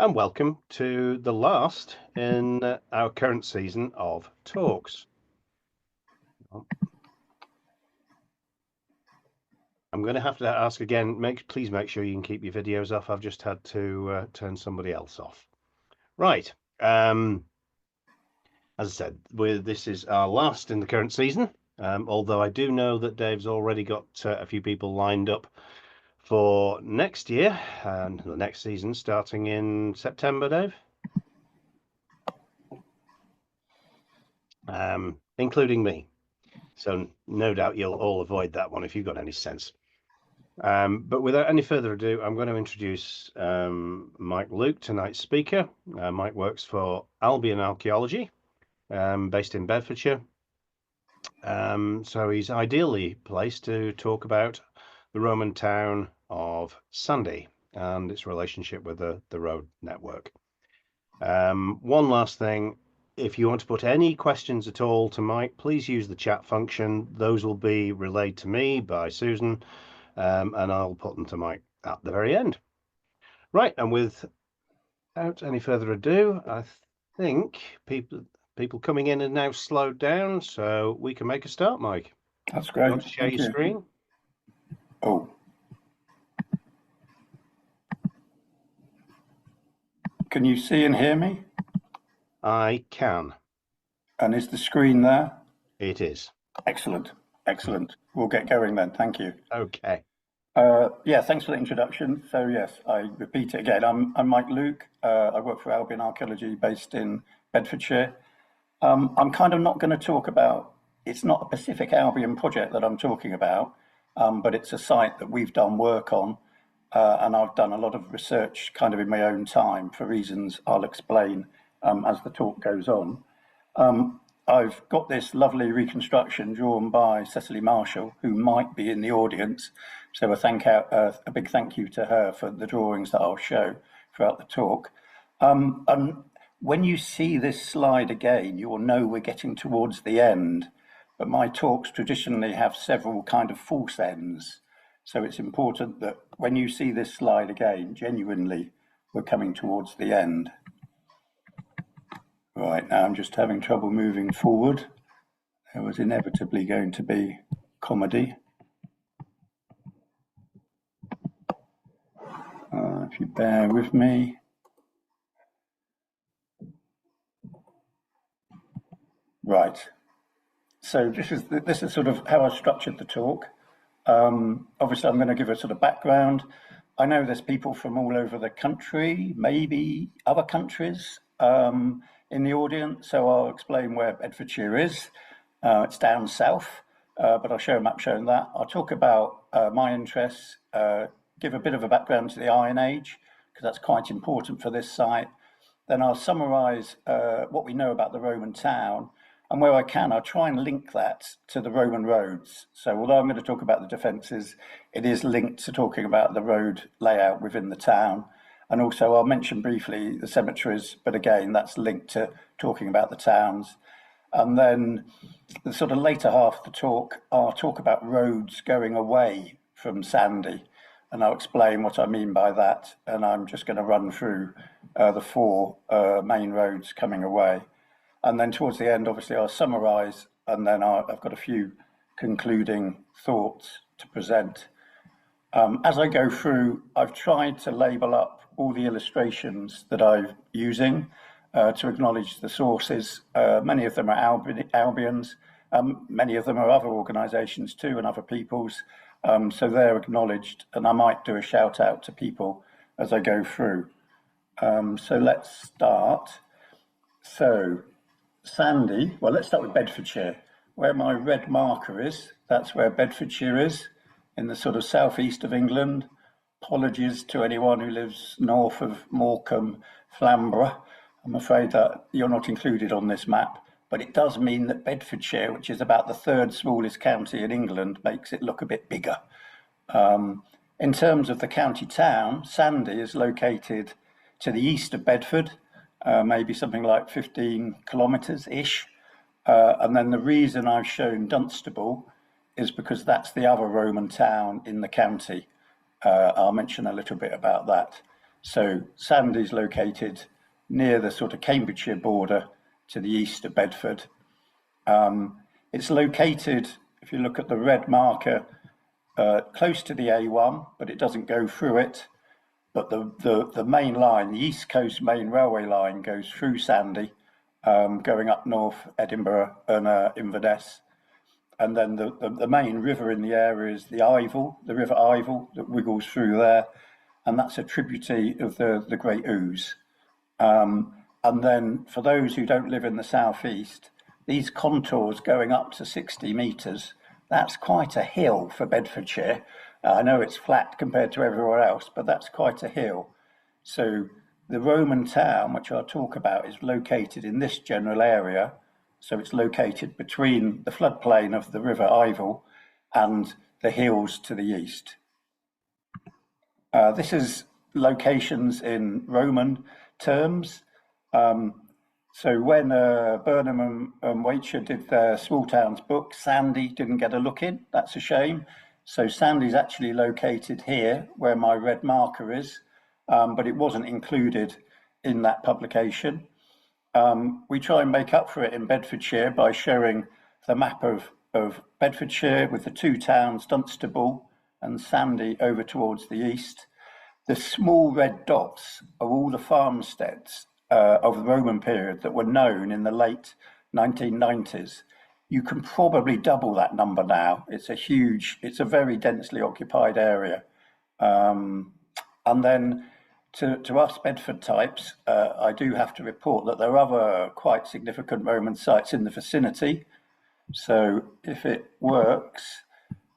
and welcome to the last in our current season of talks. I'm going to have to ask again, please make sure you can keep your videos off. I've just had to turn somebody else off. Right. As I said, this is our last in the current season, although I do know that Dave's already got a few people lined up for next year and the next season starting in September, Dave. Including me. So no doubt you'll all avoid that one if you've got any sense. But without any further ado, I'm going to introduce Mike Luke, tonight's speaker. Mike works for Albion Archaeology, based in Bedfordshire. So he's ideally placed to talk about the Roman town of Sandy and its relationship with the road network. One last thing. If you want to put any questions at all to Mike, please use the chat function. Those will be relayed to me by Susan, and I'll put them to Mike at the very end. Right, and without any further ado, I think people coming in are now slowed down, so we can make a start, Mike. That's great. You want to share your screen? Oh. Can you see and hear me? I can. And is the screen there? It is. Excellent. Excellent. We'll get going then. Thank you. Okay. Yeah, thanks for the introduction. So yes, I repeat it again. I'm Mike Luke. I work for Albion Archaeology based in Bedfordshire. I'm kind of not going to talk about, it's not a Pacific Albion project that I'm talking about, but it's a site that we've done work on. And I've done a lot of research kind of in my own time for reasons I'll explain as the talk goes on. I've got this lovely reconstruction drawn by Cecily Marshall, who might be in the audience. So a big thank you to her for the drawings that I'll show throughout the talk. And when you see this slide again, you will know we're getting towards the end. But my talks traditionally have several kind of false ends. So it's important that when you see this slide again, genuinely, we're coming towards the end. Right, now I'm just having trouble moving forward. There was inevitably going to be comedy. If you bear with me. Right, so this is sort of how I structured the talk. Obviously, I'm going to give a sort of background. I know there's people from all over the country, maybe other countries in the audience, so I'll explain where Bedfordshire is. It's down south, but I'll show a map showing that. I'll talk about my interests, give a bit of a background to the Iron Age, because that's quite important for this site. Then I'll summarise what we know about the Roman town, and where I can, I'll try and link that to the Roman roads. So although I'm going to talk about the defences, it is linked to talking about the road layout within the town. And also I'll mention briefly the cemeteries, but again, that's linked to talking about the towns. And then the sort of later half of the talk, I'll talk about roads going away from Sandy, and I'll explain what I mean by that. And I'm just going to run through the four main roads coming away. And then towards the end, obviously, I'll summarise, and then I've got a few concluding thoughts to present. As I go through, I've tried to label up all the illustrations that I'm using to acknowledge the sources. Many of them are Albion's, many of them are other organisations too and other people's, so they're acknowledged, and I might do a shout out to people as I go through. So let's start. So Sandy, well, let's start with Bedfordshire. Where my red marker is, that's where Bedfordshire is, in the sort of southeast of England. Apologies to anyone who lives north of Morecambe, Flamborough. I'm afraid that you're not included on this map, but it does mean that Bedfordshire, which is about the third smallest county in England, makes it look a bit bigger. In terms of the county town, Sandy is located to the east of Bedford, maybe something like 15 kilometres-ish. And then the reason I've shown Dunstable is because that's the other Roman town in the county. I'll mention a little bit about that. So Sandy's located near the sort of Cambridgeshire border to the east of Bedford. It's located, if you look at the red marker, close to the A1, but it doesn't go through it. But the main line, the East Coast Main Railway line, goes through Sandy, going up north, Edinburgh and Inverness. And then the main river in the area is the River Ivel, that wiggles through there. And that's a tributary of the Great Ouse. And then for those who don't live in the southeast, these contours going up to 60 metres, that's quite a hill for Bedfordshire. I know it's flat compared to everywhere else, but that's quite a hill. So the Roman town, which I'll talk about, is located in this general area. So it's located between the floodplain of the River Ivel and the hills to the east. This is locations in Roman terms. So when Burnham and Waitscher did their Small Towns book, Sandy didn't get a look in. That's a shame. So Sandy's actually located here, where my red marker is, but it wasn't included in that publication. We try and make up for it in Bedfordshire by showing the map of Bedfordshire with the two towns, Dunstable and Sandy, over towards the east. The small red dots are all the farmsteads of the Roman period that were known in the late 1990s. You can probably double that number now. It's a very densely occupied area. And then to us Bedford types, I do have to report that there are other quite significant Roman sites in the vicinity. So if it works,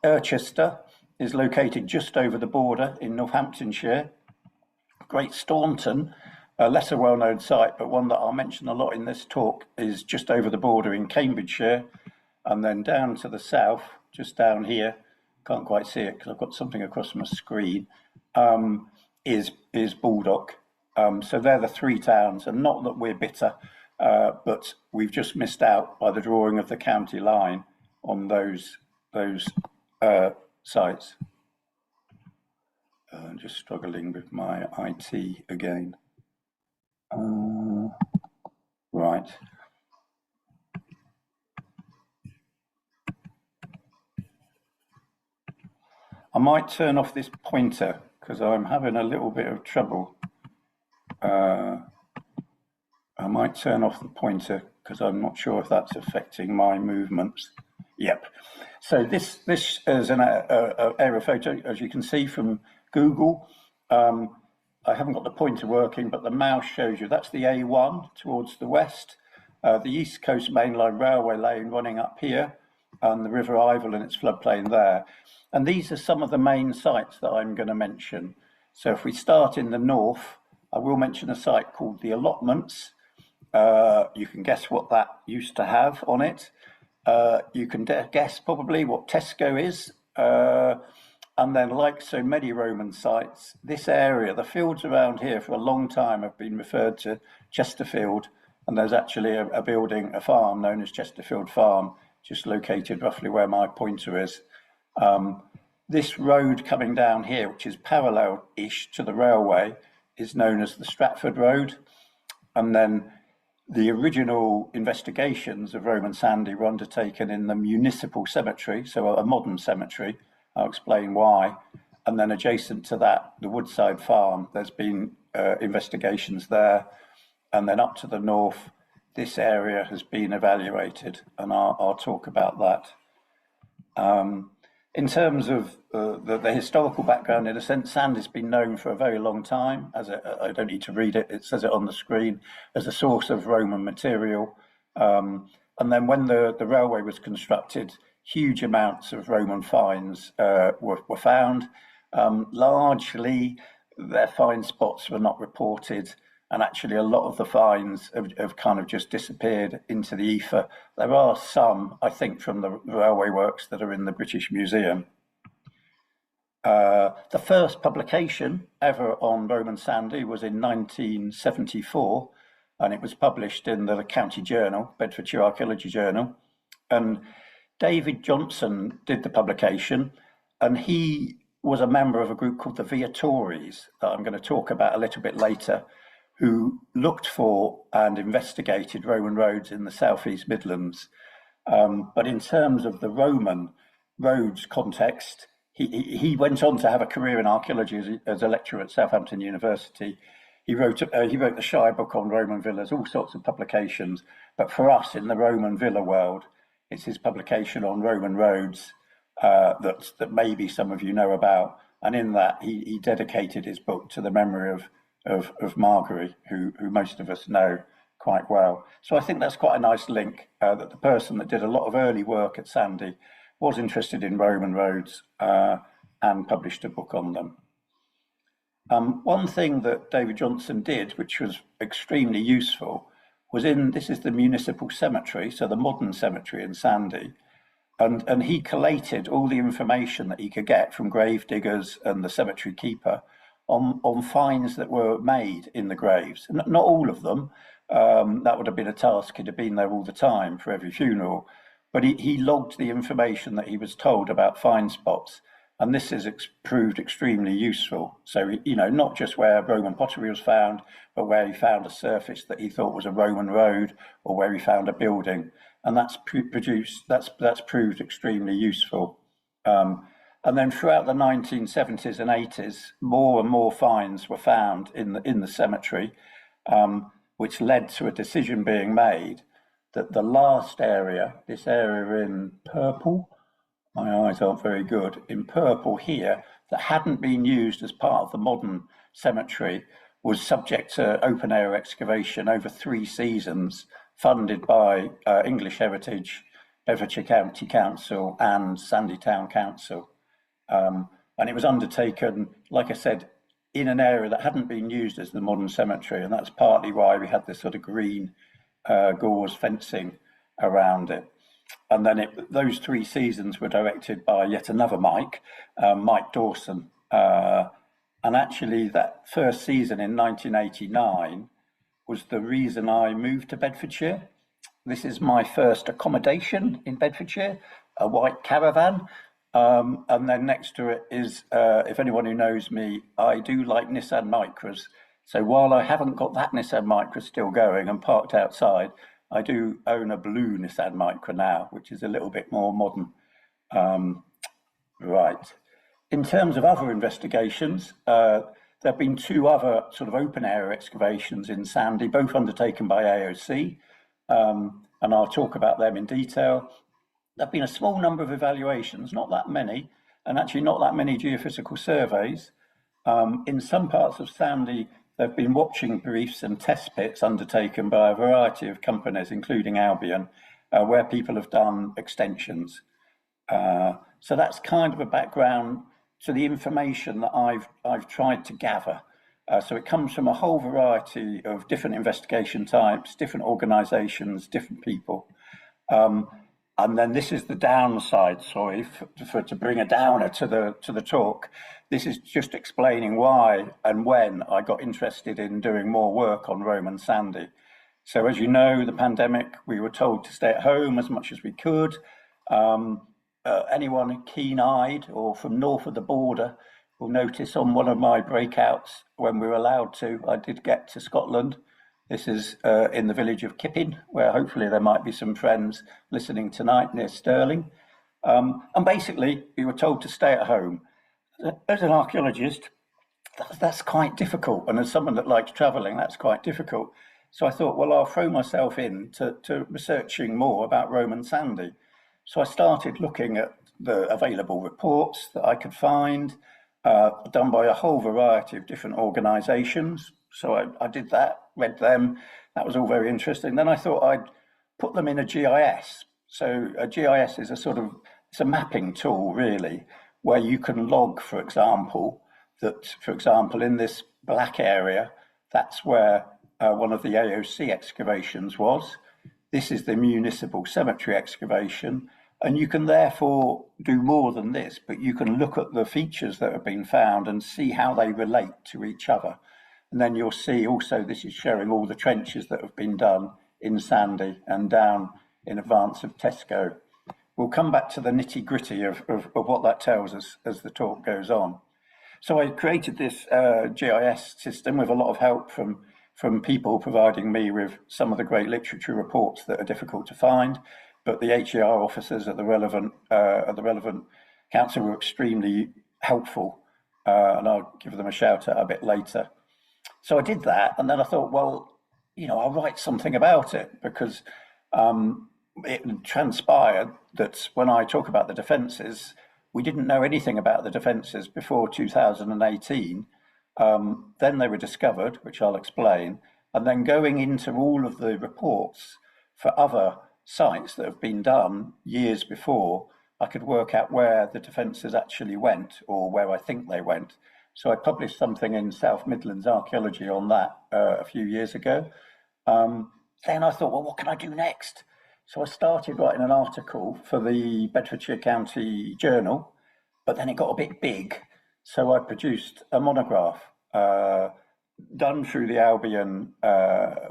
Irchester is located just over the border in Northamptonshire. Great Staunton, a lesser well-known site, but one that I'll mention a lot in this talk, is just over the border in Cambridgeshire. And then down to the south, just down here, can't quite see it because I've got something across my screen, is Baldock. So they're the three towns, and not that we're bitter, but we've just missed out by the drawing of the county line on those sites. Just struggling with my IT again. Right. I might turn off this pointer because I'm having a little bit of trouble. I might turn off the pointer because I'm not sure if that's affecting my movements. Yep. So this is an aerial photo, as you can see from Google. I haven't got the pointer working, but the mouse shows you that's the A1 towards the west, the East Coast Mainline Railway lane running up here, and the River Ivel and its floodplain there. And these are some of the main sites that I'm going to mention. So if we start in the north, I will mention a site called the Allotments. You can guess what that used to have on it. You can guess probably what Tesco is. And then, like so many Roman sites, this area, the fields around here for a long time have been referred to Chesterfield. And there's actually a building, a farm known as Chesterfield Farm, just located roughly where my pointer is. This road coming down here, which is parallel-ish to the railway, is known as the Stratford Road. And then the original investigations of Roman Sandy were undertaken in the municipal cemetery, so a modern cemetery. I'll explain why. And then adjacent to that, the Woodside Farm, there's been investigations there. And then up to the north, this area has been evaluated, and I'll talk about that. In terms of the historical background, in a sense, sand has been known for a very long time. I don't need to read it, it says it on the screen, as a source of Roman material. And then when the railway was constructed, huge amounts of Roman finds were found. Largely, their find spots were not reported, and actually a lot of the finds have kind of just disappeared into the ether. There are some, I think, from the railway works that are in the British Museum. The first publication ever on Roman Sandy was in 1974, and it was published in the County Journal, Bedfordshire Archaeology Journal. And David Johnson did the publication, and he was a member of a group called the Viatories that I'm going to talk about a little bit later, who looked for and investigated Roman roads in the Southeast Midlands. But in terms of the Roman roads context, he went on to have a career in archaeology as a lecturer at Southampton University. He wrote the Shire book on Roman villas, all sorts of publications. But for us in the Roman villa world, it's his publication on Roman roads that maybe some of you know about. And in that, he dedicated his book to the memory of Margery, who most of us know quite well. So I think that's quite a nice link, that the person that did a lot of early work at Sandy was interested in Roman roads and published a book on them. One thing that David Johnson did, which was extremely useful, was this is the municipal cemetery, so the modern cemetery in Sandy, and he collated all the information that he could get from grave diggers and the cemetery keeper on finds that were made in the graves. Not all of them, that would have been a task, he'd have been there all the time for every funeral, but he logged the information that he was told about find spots. And this has proved extremely useful. So, not just where Roman pottery was found, but where he found a surface that he thought was a Roman road, or where he found a building. And that's proved extremely useful. And then throughout the 1970s and 80s, more and more finds were found in the cemetery, which led to a decision being made that the last area, this area in purple, my eyes aren't very good, in purple here, that hadn't been used as part of the modern cemetery, was subject to open air excavation over 3 seasons, funded by English Heritage, Bedfordshire County Council and Sandy Town Council. And it was undertaken, like I said, in an area that hadn't been used as the modern cemetery, and that's partly why we had this sort of green gauze fencing around it. And then those 3 seasons were directed by yet another Mike Dawson. And actually that first season in 1989 was the reason I moved to Bedfordshire. This is my first accommodation in Bedfordshire, a white caravan. And then next to it is, if anyone who knows me, I do like Nissan Micras. So while I haven't got that Nissan Micra still going and parked outside, I do own a blue Nissan Micra now, which is a little bit more modern. Right. In terms of other investigations, there have been 2 other sort of open area excavations in Sandy, both undertaken by AOC, and I'll talk about them in detail. There have been a small number of evaluations, not that many, and actually not that many geophysical surveys. In some parts of Sandy, there have been watching briefs and test pits undertaken by a variety of companies, including Albion, where people have done extensions. So that's kind of a background to the information that I've tried to gather. So it comes from a whole variety of different investigation types, different organisations, different people. And then this is the downside, sorry, to bring a downer to the talk. This is just explaining why and when I got interested in doing more work on Roman Sandy. So as you know, the pandemic, we were told to stay at home as much as we could. Anyone keen-eyed or from north of the border will notice on one of my breakouts, when we were allowed to, I did get to Scotland. This is in the village of Kipping, where hopefully there might be some friends listening tonight near Stirling. And basically, we were told to stay at home. As an archaeologist, that's quite difficult. And as someone that likes travelling, that's quite difficult. So I thought, well, I'll throw myself in to researching more about Roman Sandy. So I started looking at the available reports that I could find, done by a whole variety of different organisations. So I did that, read them. That was all very interesting. Then I thought I'd put them in a GIS. So a GIS is it's a mapping tool, really, where you can log, for example, in this black area, that's where one of the AOC excavations was. This is the municipal cemetery excavation. And you can therefore do more than this, but you can look at the features that have been found and see how they relate to each other. And then you'll see also this is showing all the trenches that have been done in Sandy and down in advance of Tesco. we'll come back to the nitty gritty of what that tells us as the talk goes on. So I created this GIS system with a lot of help from people providing me with some of the great literature reports that are difficult to find, but the HER officers at the relevant council were extremely helpful, and I'll give them a shout out a bit later. So I did that, and then I thought, well, I'll write something about it, because it transpired that when I talk about the defences, we didn't know anything about the defences before 2018. Then they were discovered, which I'll explain, and then going into all of the reports for other sites that have been done years before, I could work out where the defences actually went, or where I think they went. So I published something in South Midlands Archaeology on that a few years ago. Then I thought, well, what can I do next? So I started writing an article for the Bedfordshire County Journal, but then it got a bit big. So I produced a monograph done through the Albion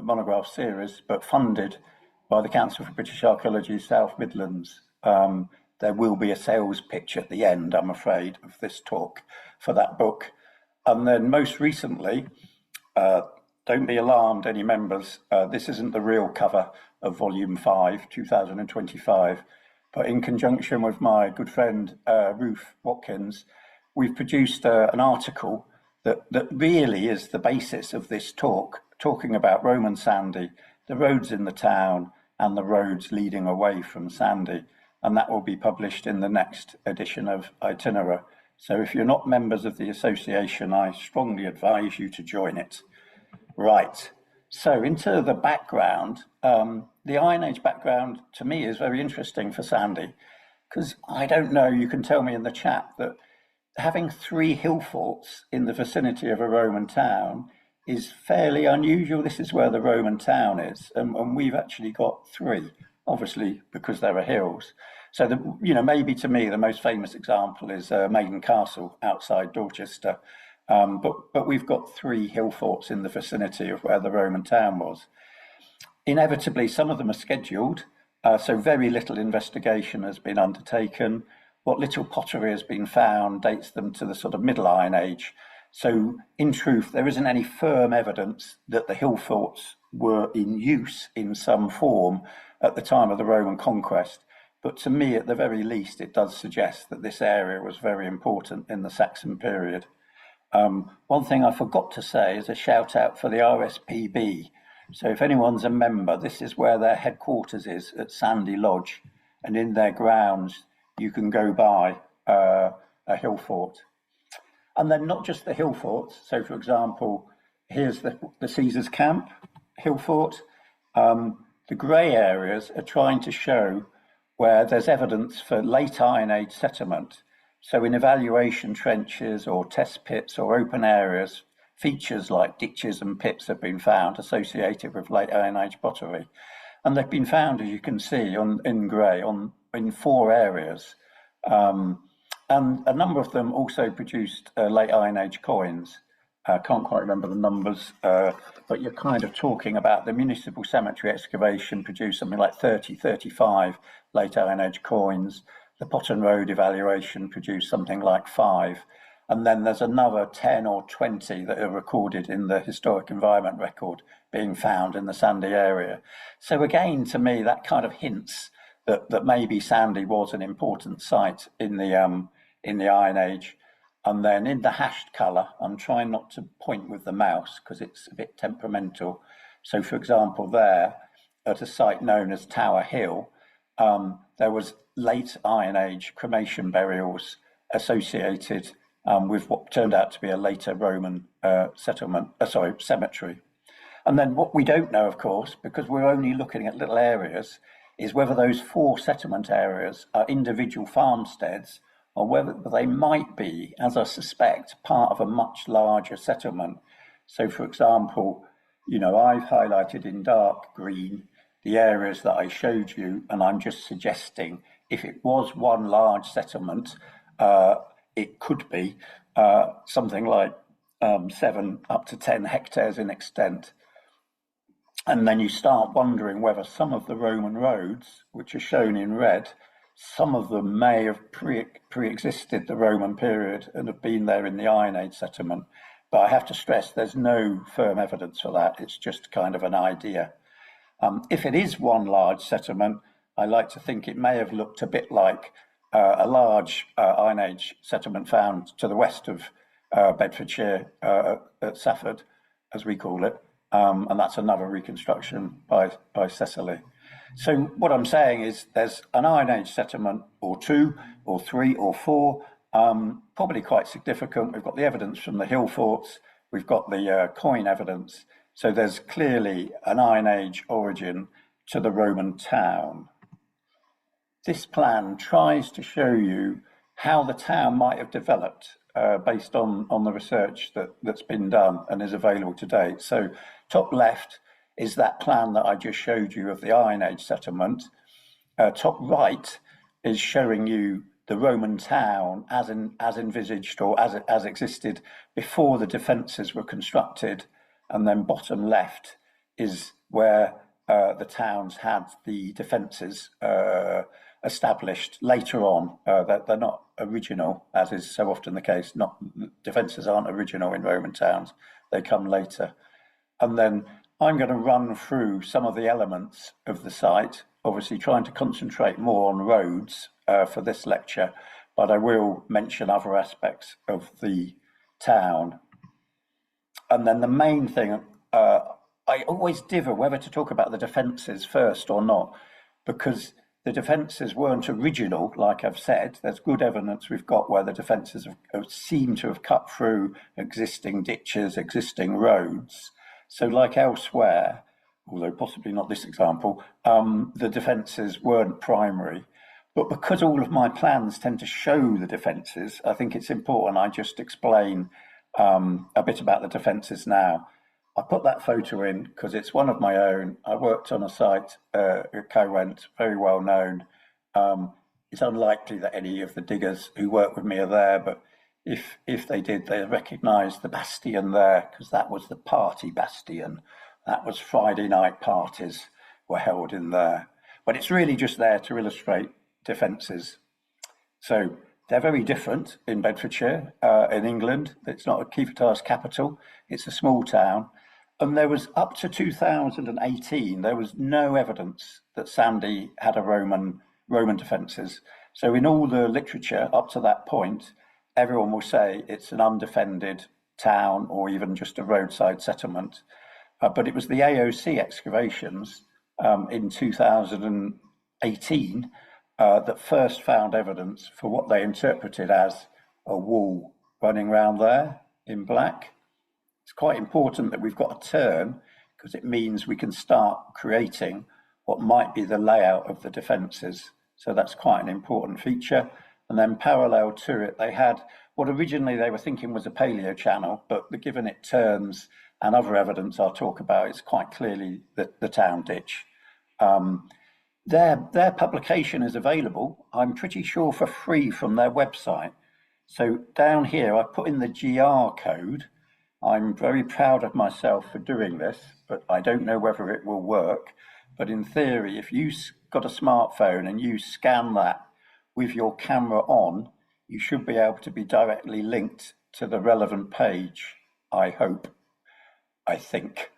monograph series, but funded by the Council for British Archaeology South Midlands. There will be a sales pitch at the end, I'm afraid, of this talk for that book. And then most recently, don't be alarmed, any members, this isn't the real cover of Volume 5, 2025, but in conjunction with my good friend Ruth Watkins, we've produced an article that really is the basis of this talk, talking about Roman Sandy, the roads in the town, and the roads leading away from Sandy. And that will be published in the next edition of Itinerary. So if you're not members of the association, I strongly advise you to join it. Right, so into the background, the Iron Age background to me is very interesting for Sandy, because I don't know, you can tell me in the chat that having 3 hill forts in the vicinity of a Roman town is fairly unusual. This is where the Roman town is, and we've actually got 3, obviously because there are hills. So, maybe to me the most famous example is Maiden Castle outside Dorchester, but we've got 3 hill forts in the vicinity of where the Roman town was. Inevitably, some of them are scheduled, so very little investigation has been undertaken. What little pottery has been found dates them to the sort of Middle Iron Age. So in truth, there isn't any firm evidence that the hill forts were in use in some form at the time of the Roman conquest. But to me, at the very least, it does suggest that this area was very important in the Saxon period. One thing I forgot to say is a shout out for the RSPB. So if anyone's a member, this is where their headquarters is, at Sandy Lodge, and in their grounds you can go by a hill fort. And then not just the hill forts. So for example, here's the Caesar's Camp hill fort. The grey areas are trying to show where there's evidence for late Iron Age settlement. So in evaluation trenches or test pits or open areas, features like ditches and pits have been found associated with late Iron Age pottery. And they've been found, as you can see in grey, in 4 areas. And a number of them also produced late Iron Age coins. I can't quite remember the numbers, but you're kind of talking about the municipal cemetery excavation produced something like 30, 35 late Iron Age coins. The Potton Road evaluation produced something like 5. And then there's another 10 or 20 that are recorded in the Historic Environment Record being found in the Sandy area. So again, to me, that kind of hints that maybe Sandy was an important site in the Iron Age. And then in the hashed colour, I'm trying not to point with the mouse because it's a bit temperamental. So for example, there at a site known as Tower Hill, there was late Iron Age cremation burials associated with what turned out to be a later Roman cemetery. And then what we don't know, of course, because we're only looking at little areas, is whether those 4 settlement areas are individual farmsteads or whether they might be, as I suspect, part of a much larger settlement. So for example, I've highlighted in dark green the areas that I showed you, and I'm just suggesting if it was one large settlement, it could be something like 7 up to 10 hectares in extent. And then you start wondering whether some of the Roman roads, which are shown in red, Some of them may have pre-existed the Roman period and have been there in the Iron Age settlement. But I have to stress there's no firm evidence for that. It's just kind of an idea. If it is one large settlement, I like to think it may have looked a bit like a large Iron Age settlement found to the west of Bedfordshire at Safford, as we call it. And that's another reconstruction by Cecily. So what I'm saying is there's an Iron Age settlement or two or three or four, probably quite significant. We've got the evidence from the hill forts. We've got the coin evidence. So there's clearly an Iron Age origin to the Roman town. This plan tries to show you how the town might have developed based on the research that's been done and is available to date. So top left is that plan that I just showed you of the Iron Age settlement. Top right is showing you the Roman town as envisaged or as existed before the defences were constructed. And then bottom left is where the towns had the defences established later on. They're not original, as is so often the case. Defences aren't original in Roman towns, they come later. And then I'm going to run through some of the elements of the site, obviously trying to concentrate more on roads for this lecture, but I will mention other aspects of the town. And then the main thing, I always differ whether to talk about the defences first or not, because the defences weren't original, like I've said. There's good evidence we've got where the defences seem to have cut through existing ditches, existing roads. So like elsewhere, although possibly not this example, the defences weren't primary. But because all of my plans tend to show the defences, I think it's important I just explain a bit about the defences now. I put that photo in because it's one of my own. I worked on a site at Cowent, very well known. It's unlikely that any of the diggers who work with me are there, but if they did, they recognise the bastion there, because that was the party bastion. That was Friday night parties were held in there. But it's really just there to illustrate defences. So they're very different in Bedfordshire, in England. It's not a Kiefertar's capital, it's a small town. And there was, up to 2018, there was no evidence that Sandy had a Roman defences. So in all the literature up to that point, everyone will say it's an undefended town or even just a roadside settlement. But it was the AOC excavations in 2018 that first found evidence for what they interpreted as a wall running around there in black. It's quite important that we've got a turn, because it means we can start creating what might be the layout of the defences. So that's quite an important feature. And then parallel to it, they had what originally they were thinking was a paleo channel, but given it turns and other evidence I'll talk about, it's quite clearly the town ditch. Their publication is available, I'm pretty sure, for free from their website. So down here, I put in the GR code. I'm very proud of myself for doing this, but I don't know whether it will work. But in theory, if you've got a smartphone and you scan that with your camera on, you should be able to be directly linked to the relevant page, I hope, I think.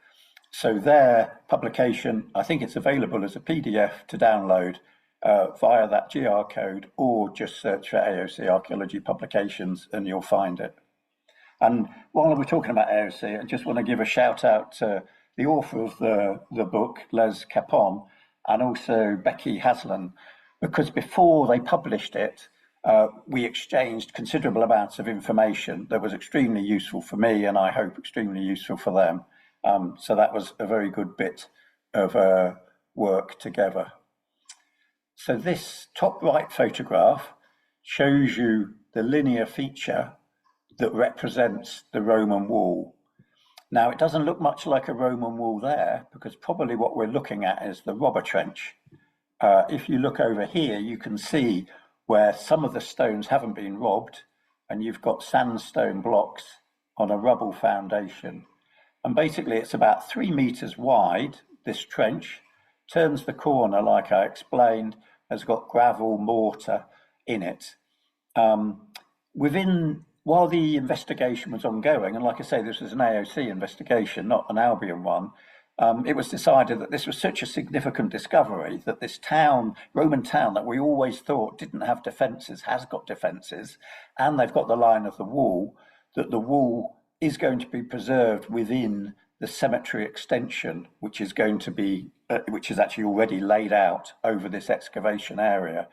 So their publication, I think it's available as a PDF to download via that GR code, or just search for AOC Archaeology Publications and you'll find it. And while we're talking about AOC, I just want to give a shout out to the author of the book, Les Capon, and also Becky Haslan, because before they published it, we exchanged considerable amounts of information that was extremely useful for me, and I hope extremely useful for them. So that was a very good bit of work together. So this top right photograph shows you the linear feature that represents the Roman wall. Now, it doesn't look much like a Roman wall there, because probably what we're looking at is the robber trench. If you look over here, you can see where some of the stones haven't been robbed, and you've got sandstone blocks on a rubble foundation. And basically it's about 3 meters wide, this trench, turns the corner like I explained, has got gravel mortar in it. While the investigation was ongoing, and like I say, this was an AOC investigation, not an Albion one, it was decided that this was such a significant discovery that this town, Roman town that we always thought didn't have defences, has got defences, and they've got the line of the wall, that the wall is going to be preserved within the cemetery extension, which is going to be, which is actually already laid out over this excavation area.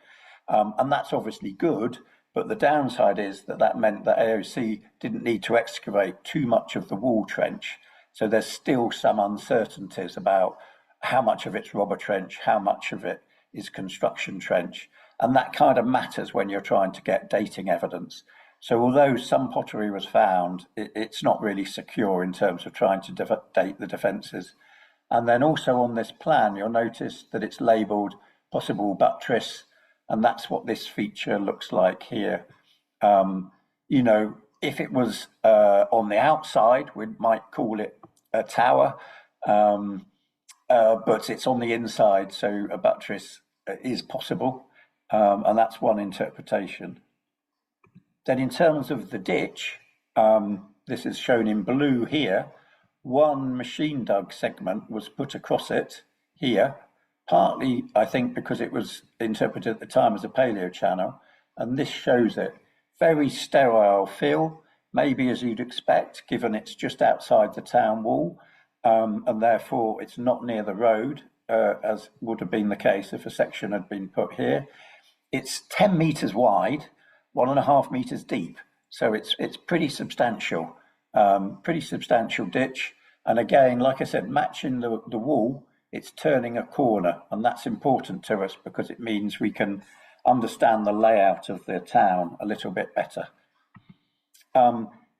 And that's obviously good, but the downside is that that meant that AOC didn't need to excavate too much of the wall trench. So there's still some uncertainties about how much of it's robber trench, how much of it is construction trench. And that kind of matters when you're trying to get dating evidence. So although some pottery was found, it's not really secure in terms of trying to date the defences. And then also on this plan, you'll notice that it's labelled possible buttress, and that's what this feature looks like here. You know, if it was on the outside, we might call it a tower, but it's on the inside, so a buttress is possible, and that's one interpretation. Then in terms of the ditch, this is shown in blue here. One machine dug segment was put across it here, partly, I think, because it was interpreted at the time as a paleo channel, and this shows it. Very sterile fill, maybe as you'd expect, given it's just outside the town wall, and therefore it's not near the road, as would have been the case if a section had been put here. It's 10 metres wide, 1.5 metres deep, so it's pretty substantial ditch. And again, like I said, matching the wall, it's turning a corner, and that's important to us because it means we can understand the layout of the town a little bit better.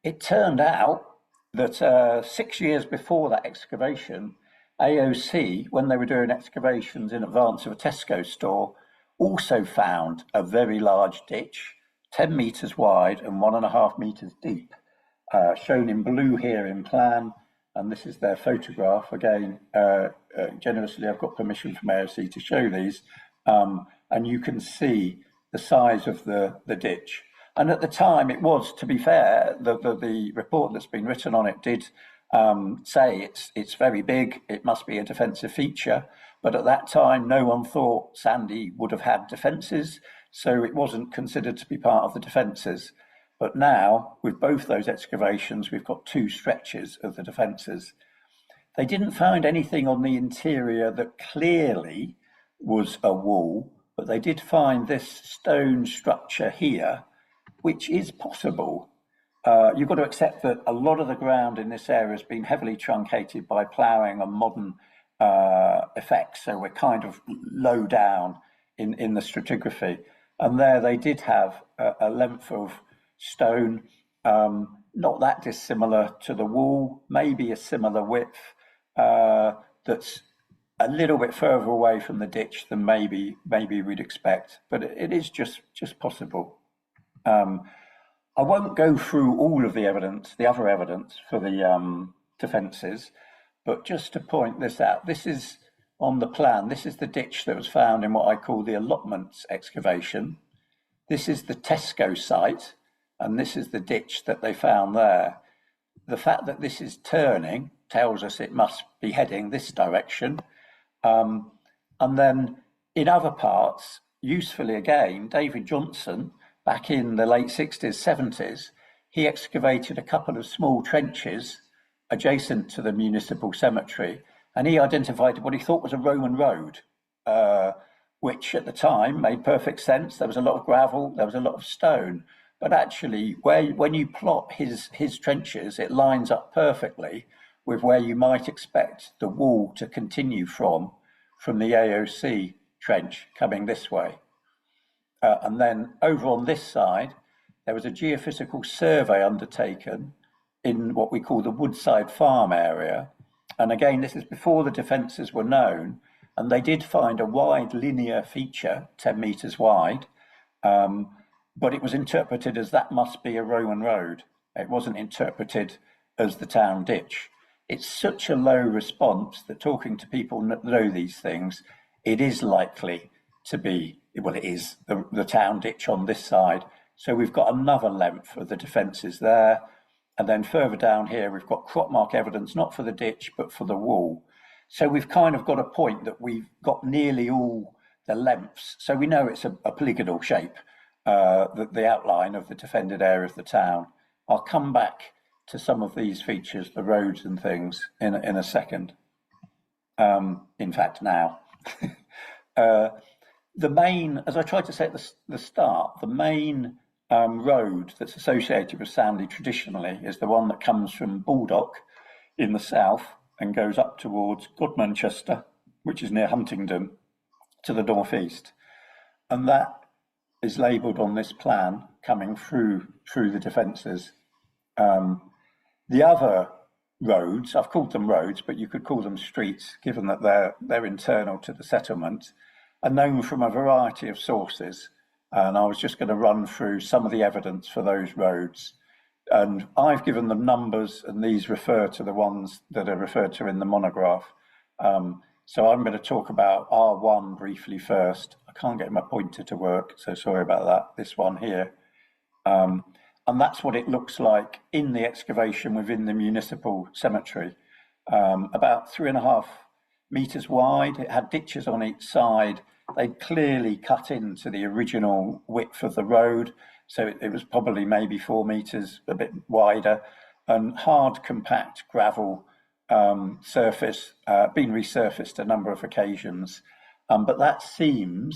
It turned out that 6 years before that excavation, AOC, when they were doing excavations in advance of a Tesco store, also found a very large ditch, 10 metres wide and 1.5 metres deep, shown in blue here in plan. And this is their photograph. Again, generously, I've got permission from AOC to show these. And you can see the size of the ditch. And at the time, it was, to be fair, the report that's been written on it did say it's very big, it must be a defensive feature. But at that time, no one thought Sandy would have had defences, so it wasn't considered to be part of the defences. But now, with both those excavations, we've got 2 stretches of the defences. They didn't find anything on the interior that clearly was a wall, but they did find this stone structure here, which is possible. You've got to accept that a lot of the ground in this area has been heavily truncated by ploughing and modern effects, so we're kind of low down in the stratigraphy. And there they did have a length of stone, not that dissimilar to the wall, maybe a similar width, that's a little bit further away from the ditch than maybe we'd expect, but it is just possible. I won't go through all of the evidence, the other evidence for the defences, but just to point this out, this is on the plan. This is the ditch that was found in what I call the allotments excavation. This is the Tesco site, and this is the ditch that they found there. The fact that this is turning tells us it must be heading this direction. And then in other parts, usefully again, David Johnson, back in the late 60s, 70s, he excavated a couple of small trenches adjacent to the municipal cemetery, and he identified what he thought was a Roman road, which at the time made perfect sense. There was a lot of gravel, there was a lot of stone, but actually when you plot his trenches, it lines up perfectly with where you might expect the wall to continue from the AOC trench coming this way. And then over on this side, there was a geophysical survey undertaken in what we call the Woodside Farm area. And again, this is before the defences were known, and they did find a wide linear feature, 10 metres wide, but it was interpreted as that must be a Roman road. It wasn't interpreted as the town ditch. It's such a low response that talking to people that know these things, it is likely to be well, it is the town ditch on this side. So we've got another length of the defences there. And then further down here, we've got crop mark evidence, not for the ditch, but for the wall. So we've kind of got a point that we've got nearly all the lengths. So we know it's a polygonal shape, the outline of the defended area of the town. I'll come back to some of these features, the roads and things, in a second. In fact, now. The main, as I tried to say at the start, the main road that's associated with Sandy traditionally is the one that comes from Baldock in the south and goes up towards Godmanchester, which is near Huntingdon, to the northeast. And that is labelled on this plan coming through the defences. The other roads, I've called them roads, but you could call them streets, given that they're internal to the settlement, are known from a variety of sources. And I was just going to run through some of the evidence for those roads. And I've given them numbers, and these refer to the ones that are referred to in the monograph. So I'm going to talk about R1 briefly first. I can't get my pointer to work, so sorry about that. This one here. And that's what it looks like in the excavation within the municipal cemetery. About 3.5 metres wide. It had ditches on each side. They clearly cut into the original width of the road. So it was probably maybe 4 metres, a bit wider, and hard, compact gravel surface, been resurfaced a number of occasions. But that seemed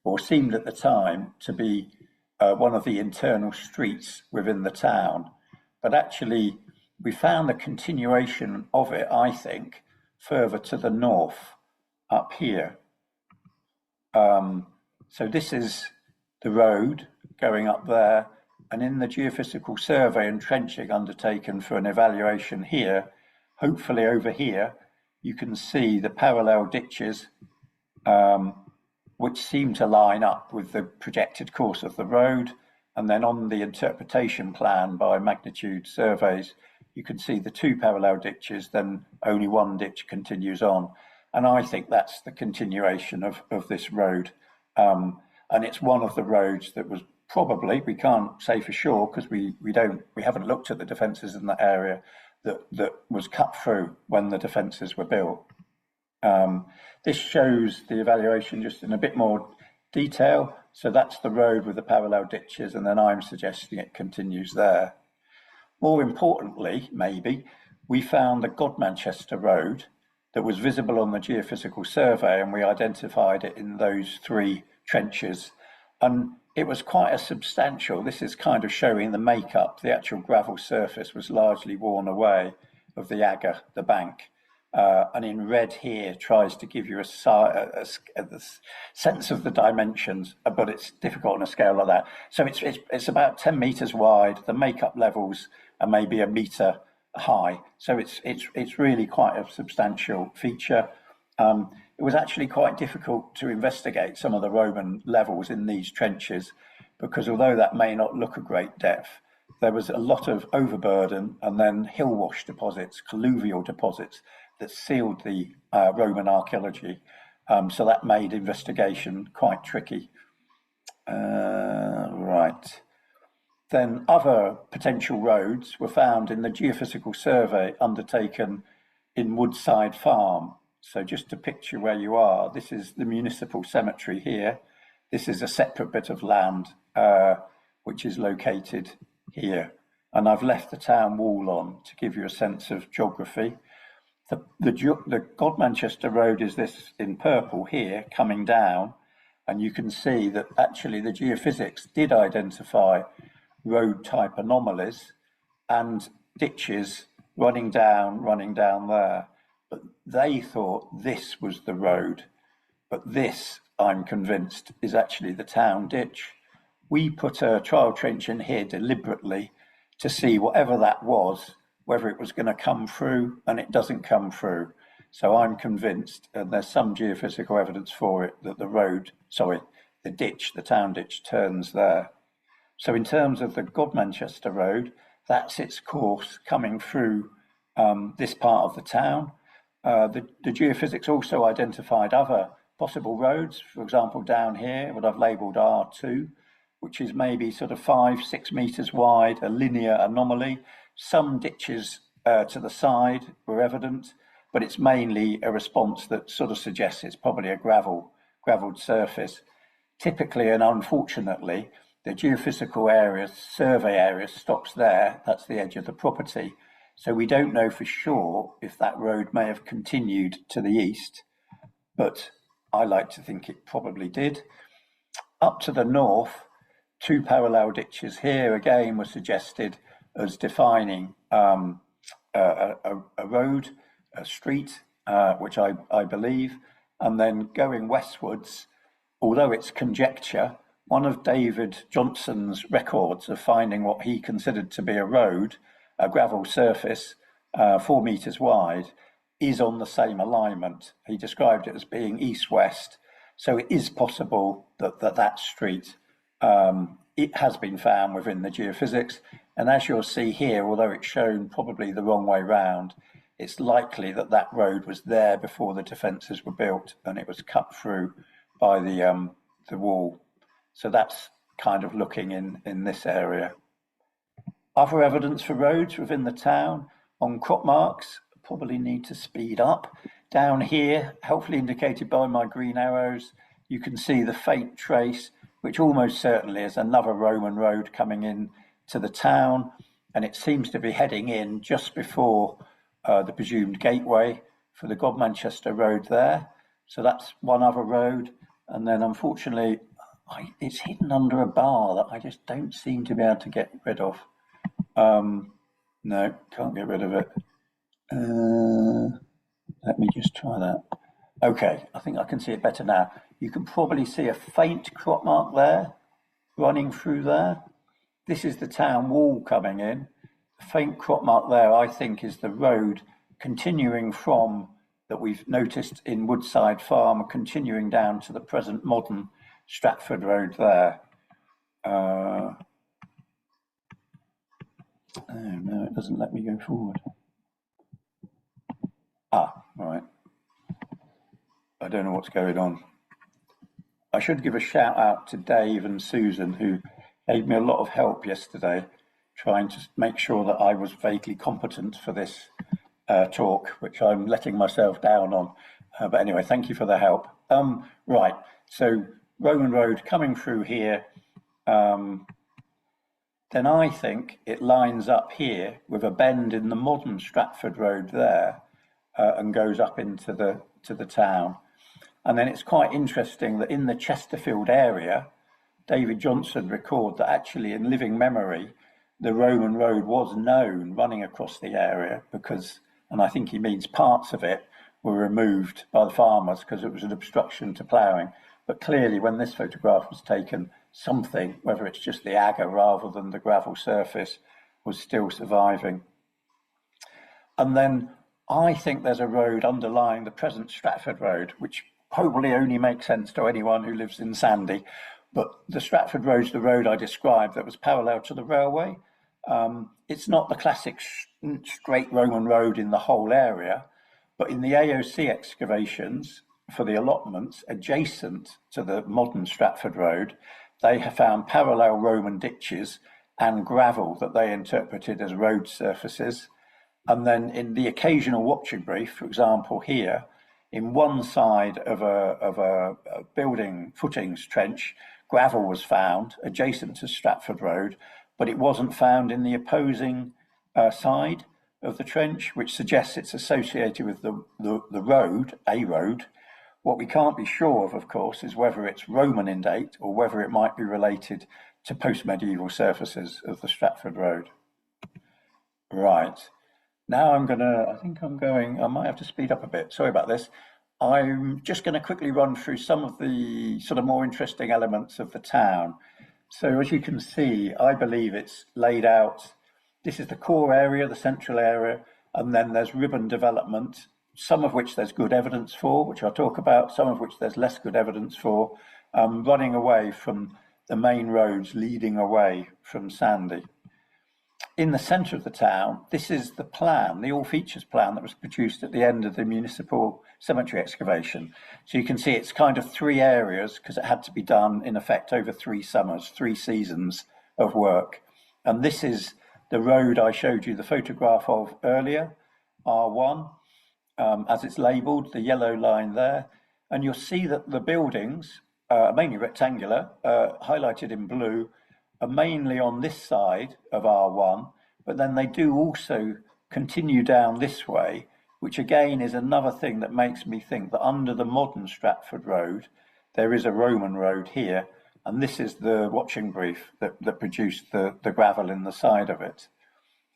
at the time, to be one of the internal streets within the town. But actually, we found the continuation of it, I think, further to the north, up here. So this is the road going up there, and in the geophysical survey and trenching undertaken for an evaluation here, hopefully over here, you can see the parallel ditches, which seem to line up with the projected course of the road. And then on the interpretation plan by magnitude surveys, you can see the 2 parallel ditches, then only 1 ditch continues on. And I think that's the continuation of this road. And it's one of the roads that was probably, we can't say for sure because we haven't looked at the defences in that area, that was cut through when the defences were built. This shows the evaluation just in a bit more detail. So that's the road with the parallel ditches, and then I'm suggesting it continues there. More importantly, maybe, we found the Godmanchester Road that was visible on the geophysical survey, and we identified it in those 3 trenches. And it was quite a substantial, this is kind of showing the makeup, the actual gravel surface was largely worn away of the agger, the bank. And in red here tries to give you a sense of the dimensions, but it's difficult on a scale like that. So it's about 10 metres wide. The makeup levels are maybe 1 metre high. So it's really quite a substantial feature. It was actually quite difficult to investigate some of the Roman levels in these trenches, because although that may not look a great depth, there was a lot of overburden and then hill wash deposits, colluvial deposits that sealed the Roman archaeology. So that made investigation quite tricky. Right. Then other potential roads were found in the geophysical survey undertaken in Woodside Farm. So just to picture where you are, this is the municipal cemetery here. This is a separate bit of land, which is located here. And I've left the town wall on to give you a sense of geography. The Godmanchester Road is this in purple here, coming down, and you can see that actually the geophysics did identify road type anomalies and ditches running down there. But they thought this was the road. But this, I'm convinced, is actually the town ditch. We put a trial trench in here deliberately to see whatever that was, whether it was going to come through, and it doesn't come through. So I'm convinced, and there's some geophysical evidence for it, that the ditch, the town ditch, turns there. So in terms of the Godmanchester Road, that's its course coming through this part of the town. The geophysics also identified other possible roads. For example, down here, what I've labelled R2, which is maybe sort of 5-6 metres wide, a linear anomaly. Some ditches to the side were evident, but it's mainly a response that sort of suggests it's probably a gravelled surface. Typically and unfortunately, the geophysical area, survey area, stops there. That's the edge of the property. So we don't know for sure if that road may have continued to the east, but I like to think it probably did. Up to the north, 2 parallel ditches here again were suggested as defining a road, a street, which I believe, and then going westwards, although it's conjecture, one of David Johnson's records of finding what he considered to be a road, a gravel surface, 4 metres wide, is on the same alignment. He described it as being east-west, so it is possible that street, it has been found within the geophysics, and as you'll see here, although it's shown probably the wrong way round, it's likely that road was there before the defences were built and it was cut through by the wall. So that's kind of looking in this area. Other evidence for roads within the town on crop marks, probably need to speed up. Down here, helpfully indicated by my green arrows, you can see the faint trace, which almost certainly is another Roman road coming in to the town, and it seems to be heading in just before the presumed gateway for the Godmanchester Road there. So that's one other road, and then unfortunately, it's hidden under a bar that I just don't seem to be able to get rid of. No, can't get rid of it. Let me just try that. Okay, I think I can see it better now. You can probably see a faint crop mark there, running through there. This is the town wall coming in. The faint crop mark there, I think, is the road continuing from that we've noticed in Woodside Farm, continuing down to the present modern Stratford Road there. Oh no, it doesn't let me go forward. Right. I don't know what's going on. I should give a shout out to Dave and Susan, who gave me a lot of help yesterday, trying to make sure that I was vaguely competent for this talk, which I'm letting myself down on. But anyway, thank you for the help. Right, so Roman Road coming through here, then I think it lines up here with a bend in the modern Stratford Road there, and goes up into the town. And then it's quite interesting that in the Chesterfield area, David Johnson records that actually in living memory, the Roman road was known running across the area because, and I think he means parts of it, were removed by the farmers because it was an obstruction to ploughing. But clearly when this photograph was taken, something, whether it's just the agger rather than the gravel surface, was still surviving. And then I think there's a road underlying the present Stratford Road, which probably only makes sense to anyone who lives in Sandy. But the Stratford Road's the road I described that was parallel to the railway. It's not the classic straight Roman road in the whole area, but in the AOC excavations for the allotments adjacent to the modern Stratford Road, they have found parallel Roman ditches and gravel that they interpreted as road surfaces. And then in the occasional watching brief, for example, here, in one side of a building footings trench, gravel was found adjacent to Stratford Road, but it wasn't found in the opposing side of the trench, which suggests it's associated with the road, a road. What we can't be sure of course, is whether it's Roman in date or whether it might be related to post-medieval surfaces of the Stratford Road. Right. Now I might have to speed up a bit. Sorry about this. I'm just going to quickly run through some of the sort of more interesting elements of the town. So as you can see, I believe it's laid out. This is the core area, the central area, and then there's ribbon development, some of which there's good evidence for, which I'll talk about, some of which there's less good evidence for, running away from the main roads leading away from Sandy. in the centre of the town, this is the plan, the all features plan that was produced at the end of the municipal cemetery excavation. So you can see it's kind of 3 areas because it had to be done in effect over 3 summers, 3 seasons of work. And this is the road I showed you the photograph of earlier, R1, as it's labelled, the yellow line there. And you'll see that the buildings, mainly rectangular, highlighted in blue, are mainly on this side of R1, but then they do also continue down this way, which again is another thing that makes me think that under the modern Stratford Road, there is a Roman road here, and this is the watching brief that produced the gravel in the side of it.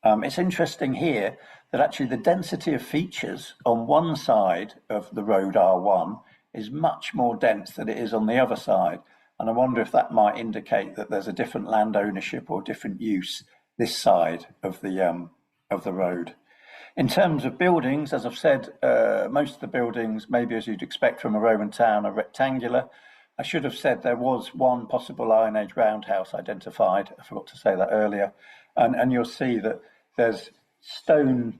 It's interesting here that actually the density of features on one side of the road R1 is much more dense than it is on the other side. And I wonder if that might indicate that there's a different land ownership or different use this side of the road. In terms of buildings, as I've said, most of the buildings, maybe as you'd expect from a Roman town, are rectangular. I should have said there was one possible Iron Age roundhouse identified. I forgot to say that earlier. And you'll see that there's stone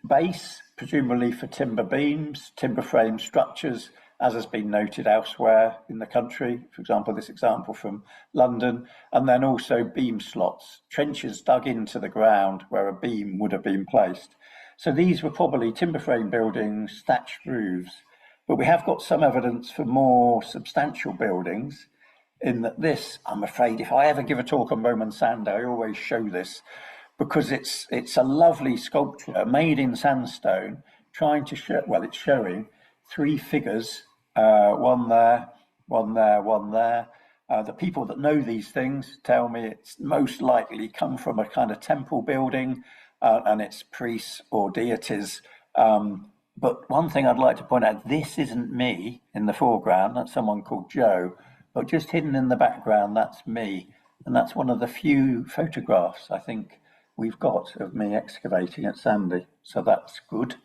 base, presumably for timber beams, timber frame structures, as has been noted elsewhere in the country, for example, this example from London, and then also beam slots, trenches dug into the ground where a beam would have been placed. So these were probably timber frame buildings, thatched roofs, but we have got some evidence for more substantial buildings in that this, I'm afraid, if I ever give a talk on Roman sand, I always show this because it's a lovely sculpture made in sandstone, trying to show, well, it's showing 3 figures, one there, one there, one there. The people that know these things tell me it's most likely come from a kind of temple building and it's priests or deities. But one thing I'd like to point out, this isn't me in the foreground, that's someone called Joe, but just hidden in the background, that's me. And that's one of the few photographs I think we've got of me excavating at Sandy, so that's good.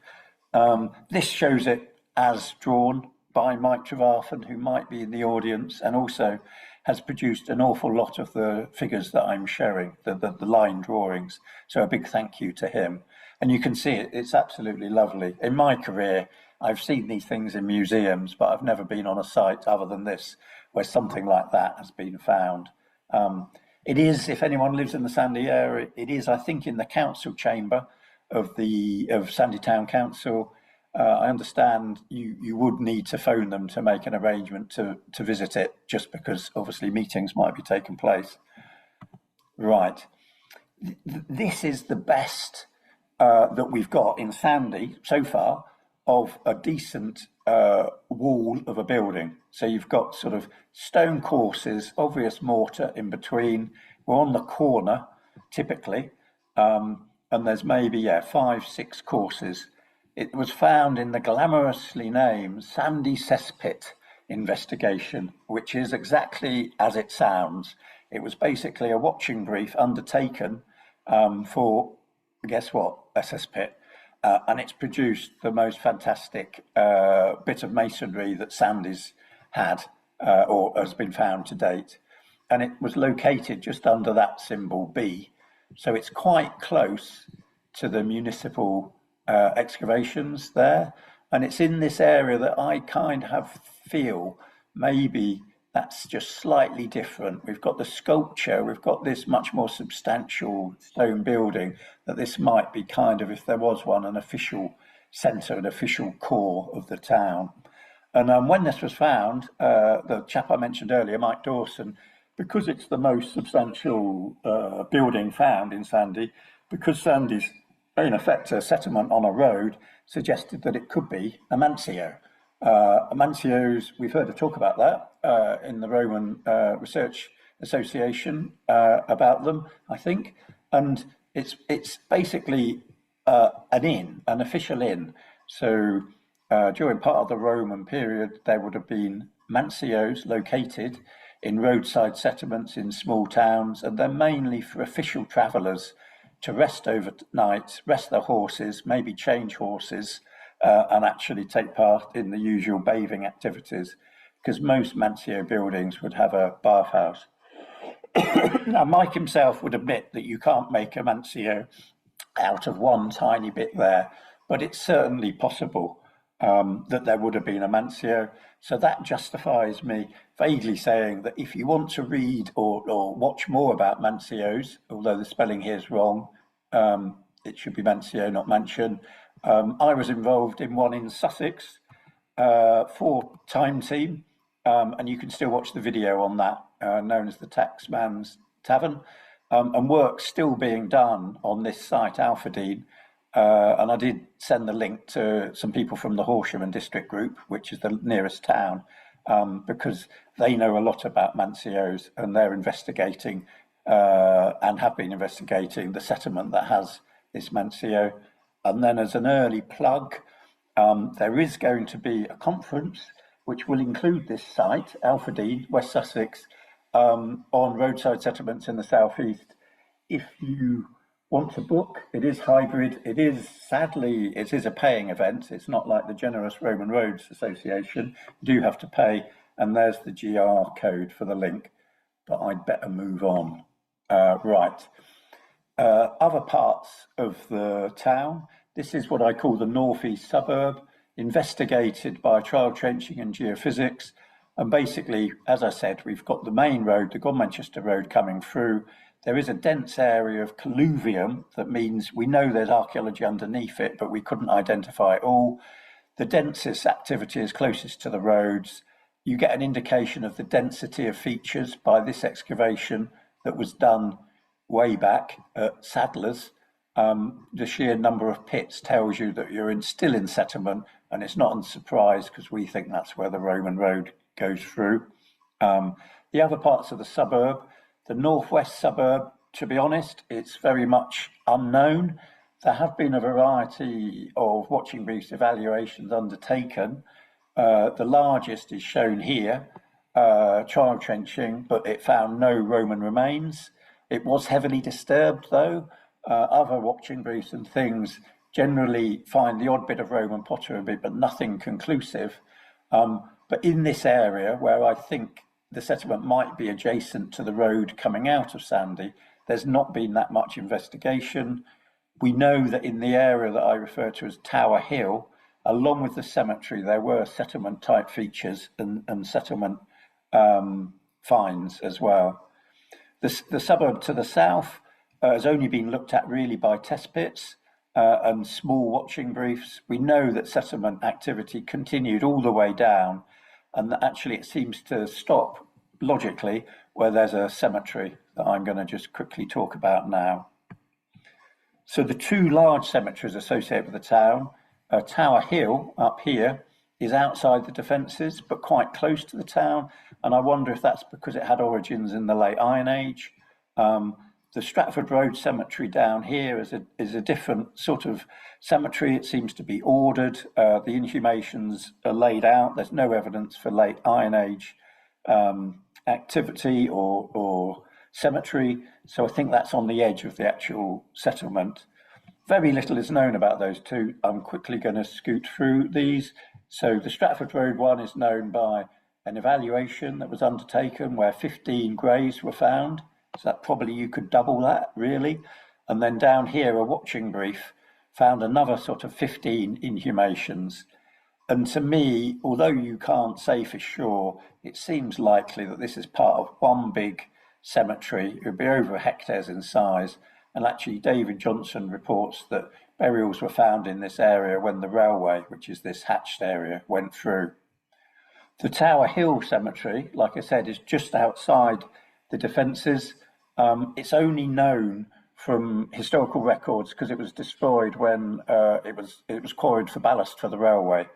This shows it as drawn by Mike Trevarthen, who might be in the audience, and also has produced an awful lot of the figures that I'm showing, the line drawings. So a big thank you to him. And you can see it, it's absolutely lovely. In my career, I've seen these things in museums, but I've never been on a site other than this, where something like that has been found. It is, if anyone lives in the Sandy area, it is, I think, in the council chamber of Sandy Town Council. I understand you would need to phone them to make an arrangement to visit it, just because obviously meetings might be taking place. Right. This is the best that we've got in Sandy so far of a decent wall of a building. So you've got sort of stone courses, obvious mortar in between. We're on the corner typically, and there's maybe 5, 6 courses. It was found in the glamorously named Sandy Cesspit investigation, which is exactly as it sounds. It was basically a watching brief undertaken for, guess what, a cesspit. And it's produced the most fantastic bit of masonry that Sandy's had or has been found to date. And it was located just under that symbol B. So it's quite close to the municipal excavations there. And it's in this area that I kind of feel maybe that's just slightly different. We've got the sculpture, we've got this much more substantial stone building, that this might be kind of, if there was one, an official centre, an official core of the town. And when this was found, the chap I mentioned earlier, Mike Dawson, because it's the most substantial building found in Sandy, because Sandy's in effect a settlement on a road, suggested that it could be a Mancio. Mancios, we've heard a talk about that in the Roman Research Association about them, I think, and it's basically an inn, an official inn. So during part of the Roman period, there would have been mancios located in roadside settlements in small towns, and they're mainly for official travellers to rest overnight, rest their horses, maybe change horses, and actually take part in the usual bathing activities, because most mancio buildings would have a bathhouse. Now, Mike himself would admit that you can't make a Mancio out of one tiny bit there, but it's certainly possible that there would have been a Mancio. So that justifies me vaguely saying that if you want to read or watch more about Mancios, although the spelling here is wrong, it should be Mancio, not Mansion. I was involved in one in Sussex for Time Team, and you can still watch the video on that, known as the Taxman's Tavern, and work's still being done on this site, Alfredine. And I did send the link to some people from the Horsham and District Group, which is the nearest town, because they know a lot about Mancios and they're investigating and have been investigating the settlement that has this Mancio. And then as an early plug, there is going to be a conference which will include this site, Alfredine, West Sussex, on roadside settlements in the southeast. If you want to book, it is hybrid. It is, sadly, it is a paying event. It's not like the generous Roman Roads Association. You do have to pay, and there's the GR code for the link, but I'd better move on. Right. Other parts of the town, this is what I call the northeast suburb, investigated by trial trenching and geophysics. And basically, as I said, we've got the main road, the Godmanchester Road, coming through. There is a dense area of colluvium that means we know there's archaeology underneath it, but we couldn't identify it all. The densest activity is closest to the roads. You get an indication of the density of features by this excavation that was done way back at Sadler's. The sheer number of pits tells you that you're still in settlement, and it's not a surprise because we think that's where the Roman road goes through. The other parts of the suburb, the northwest suburb, to be honest, it's very much unknown. There have been a variety of watching briefs evaluations undertaken. The largest is shown here, trial trenching, but it found no Roman remains. It was heavily disturbed though. Other watching briefs and things generally find the odd bit of Roman pottery, but nothing conclusive. But in this area where I think the settlement might be adjacent to the road coming out of Sandy, there's not been that much investigation. We know that in the area that I refer to as Tower Hill, along with the cemetery, there were settlement type features and settlement finds as well. The suburb to the south has only been looked at really by test pits and small watching briefs. We know that settlement activity continued all the way down, and that actually it seems to stop logically where there's a cemetery that I'm going to just quickly talk about now. So the two large cemeteries associated with the town, Tower Hill up here is outside the defences but quite close to the town, and I wonder if that's because it had origins in the late Iron Age. The Stratford Road Cemetery down here is a different sort of cemetery. It seems to be ordered. The inhumations are laid out. There's no evidence for late Iron Age activity or cemetery. So I think that's on the edge of the actual settlement. Very little is known about those two. I'm quickly going to scoot through these. So the Stratford Road one is known by an evaluation that was undertaken where 15 graves were found. So that probably you could double that really. And then down here, a watching brief found another sort of 15 inhumations. And to me, although you can't say for sure, it seems likely that this is part of one big cemetery. It would be over hectares in size. And actually, David Johnson reports that burials were found in this area when the railway, which is this hatched area, went through. The Tower Hill Cemetery, like I said, is just outside the defences. It's only known from historical records because it was destroyed when it was quarried for ballast for the railway.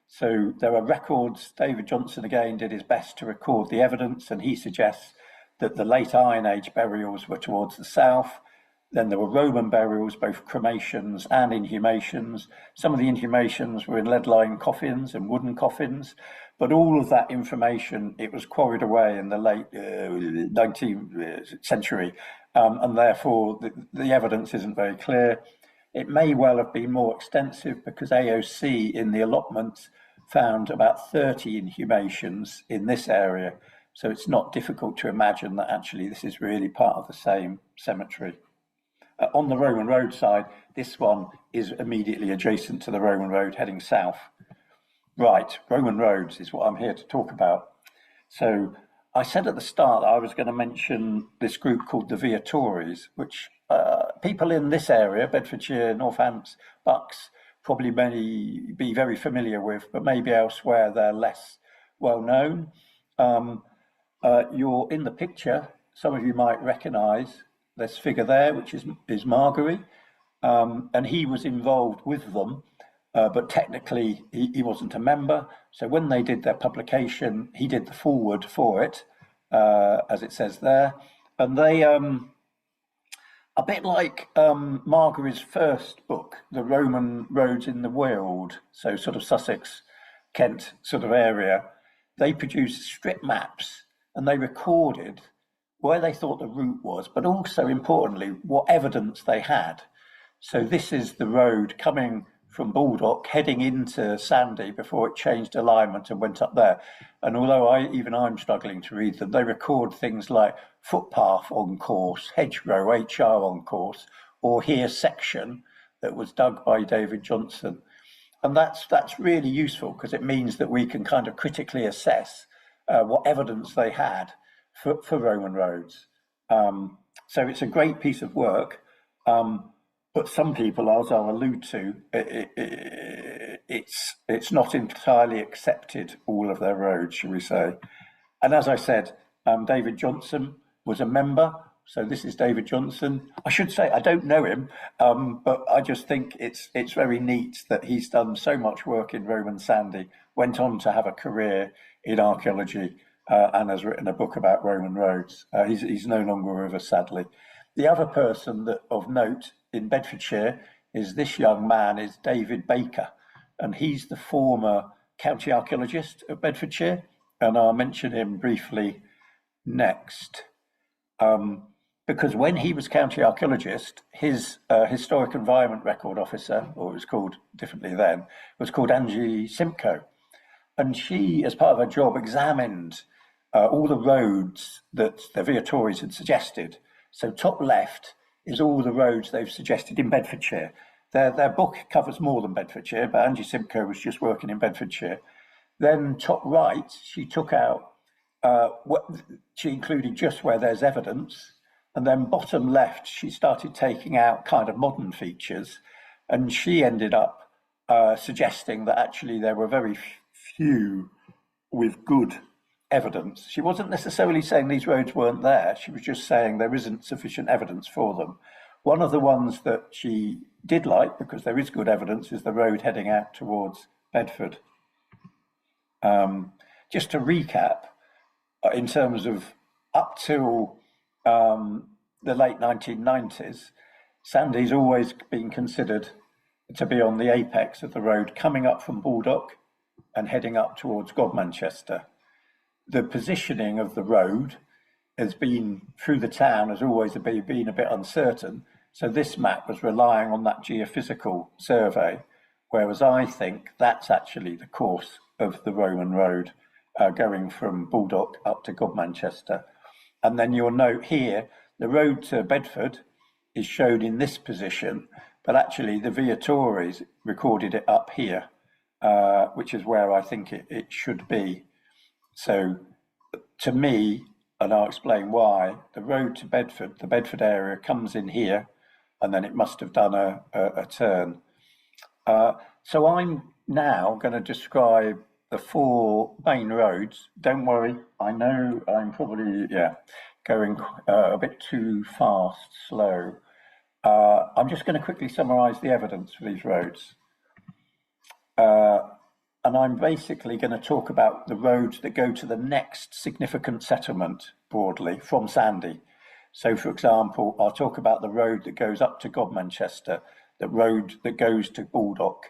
So there are records. David Johnson again did his best to record the evidence, and he suggests that the late Iron Age burials were towards the south. Then there were Roman burials, both cremations and inhumations. Some of the inhumations were in lead-lined coffins and wooden coffins, but all of that information, it was quarried away in the late 19th century, and therefore the evidence isn't very clear. It may well have been more extensive because AOC in the allotments found about 30 inhumations in this area. So it's not difficult to imagine that actually this is really part of the same cemetery. On the Roman road side, this one is immediately adjacent to the Roman road heading south. Right, Roman roads is what I'm here to talk about. So I said at the start that I was going to mention this group called the Viatories, which people in this area, Bedfordshire, Northants, Bucks, probably may be very familiar with, but maybe elsewhere they're less well known. You're in the picture, some of you might recognise this figure there, which is Margery, and he was involved with them, but technically he wasn't a member. So when they did their publication, he did the foreword for it, as it says there. And they, a bit like Margery's first book, The Roman Roads in the Weald, so sort of Sussex, Kent sort of area, they produced strip maps and they recorded where they thought the route was, but also importantly, what evidence they had. So this is the road coming from Baldock, heading into Sandy before it changed alignment and went up there. And although I'm struggling to read them, they record things like footpath on course, hedgerow, HR on course, or here section that was dug by David Johnson. And that's really useful because it means that we can kind of critically assess what evidence they had for Roman roads. So it's a great piece of work, but some people, as I'll allude to, it's not entirely accepted, all of their roads, shall we say. And as I said, David Johnson was a member. So this is David Johnson. I should say I don't know him, but I just think it's very neat that he's done so much work in Roman Sandy, went on to have a career in archaeology, and has written a book about Roman roads. He's no longer with us, sadly. The other person that of note in Bedfordshire is this young man, is David Baker, and he's the former county archaeologist of Bedfordshire, and I'll mention him briefly next. Because when he was county archaeologist, his historic environment record officer, or it was called differently then, was called Angie Simcoe. And she, as part of her job, examined all the roads that the Viatories had suggested. So top left is all the roads they've suggested in Bedfordshire. Their book covers more than Bedfordshire, but Angie Simcoe was just working in Bedfordshire. Then top right, she took out, she included just where there's evidence. And then bottom left, she started taking out kind of modern features. And she ended up suggesting that actually there were very few with good evidence. She wasn't necessarily saying these roads weren't there. She was just saying there isn't sufficient evidence for them. One of the ones that she did like, because there is good evidence, is the road heading out towards Bedford. Just to recap, in terms of up till the late 1990s, Sandy's always been considered to be on the apex of the road coming up from Baldock and heading up towards Godmanchester. The positioning of the road has been through the town, has always been a bit uncertain. So this map was relying on that geophysical survey, whereas I think that's actually the course of the Roman road going from Baldock up to Godmanchester. And then you'll note here, the road to Bedford is shown in this position, but actually the Viatories recorded it up here, which is where I think it should be. So to me, and I'll explain why, the road to Bedford, the Bedford area comes in here, and then it must have done a turn. So I'm now going to describe the four main roads. Don't worry, I know I'm probably, going a bit too fast, slow. I'm just going to quickly summarise the evidence for these roads. And I'm basically going to talk about the roads that go to the next significant settlement broadly from Sandy. So, for example, I'll talk about the road that goes up to Godmanchester, the road that goes to Baldock,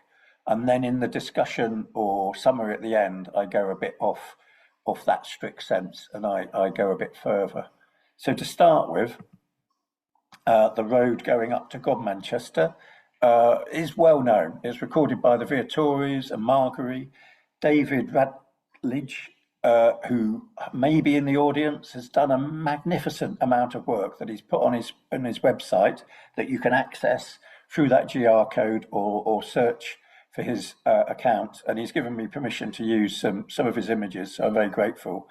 and then in the discussion or summary at the end, I go a bit off that strict sense and I go a bit further. So to start with, the road going up to Godmanchester is well known. It's recorded by the Viatories and Margery. David Radledge who may be in the audience, has done a magnificent amount of work that he's put on his website that you can access through that GR code or search for his account. And he's given me permission to use some of his images, so I'm very grateful.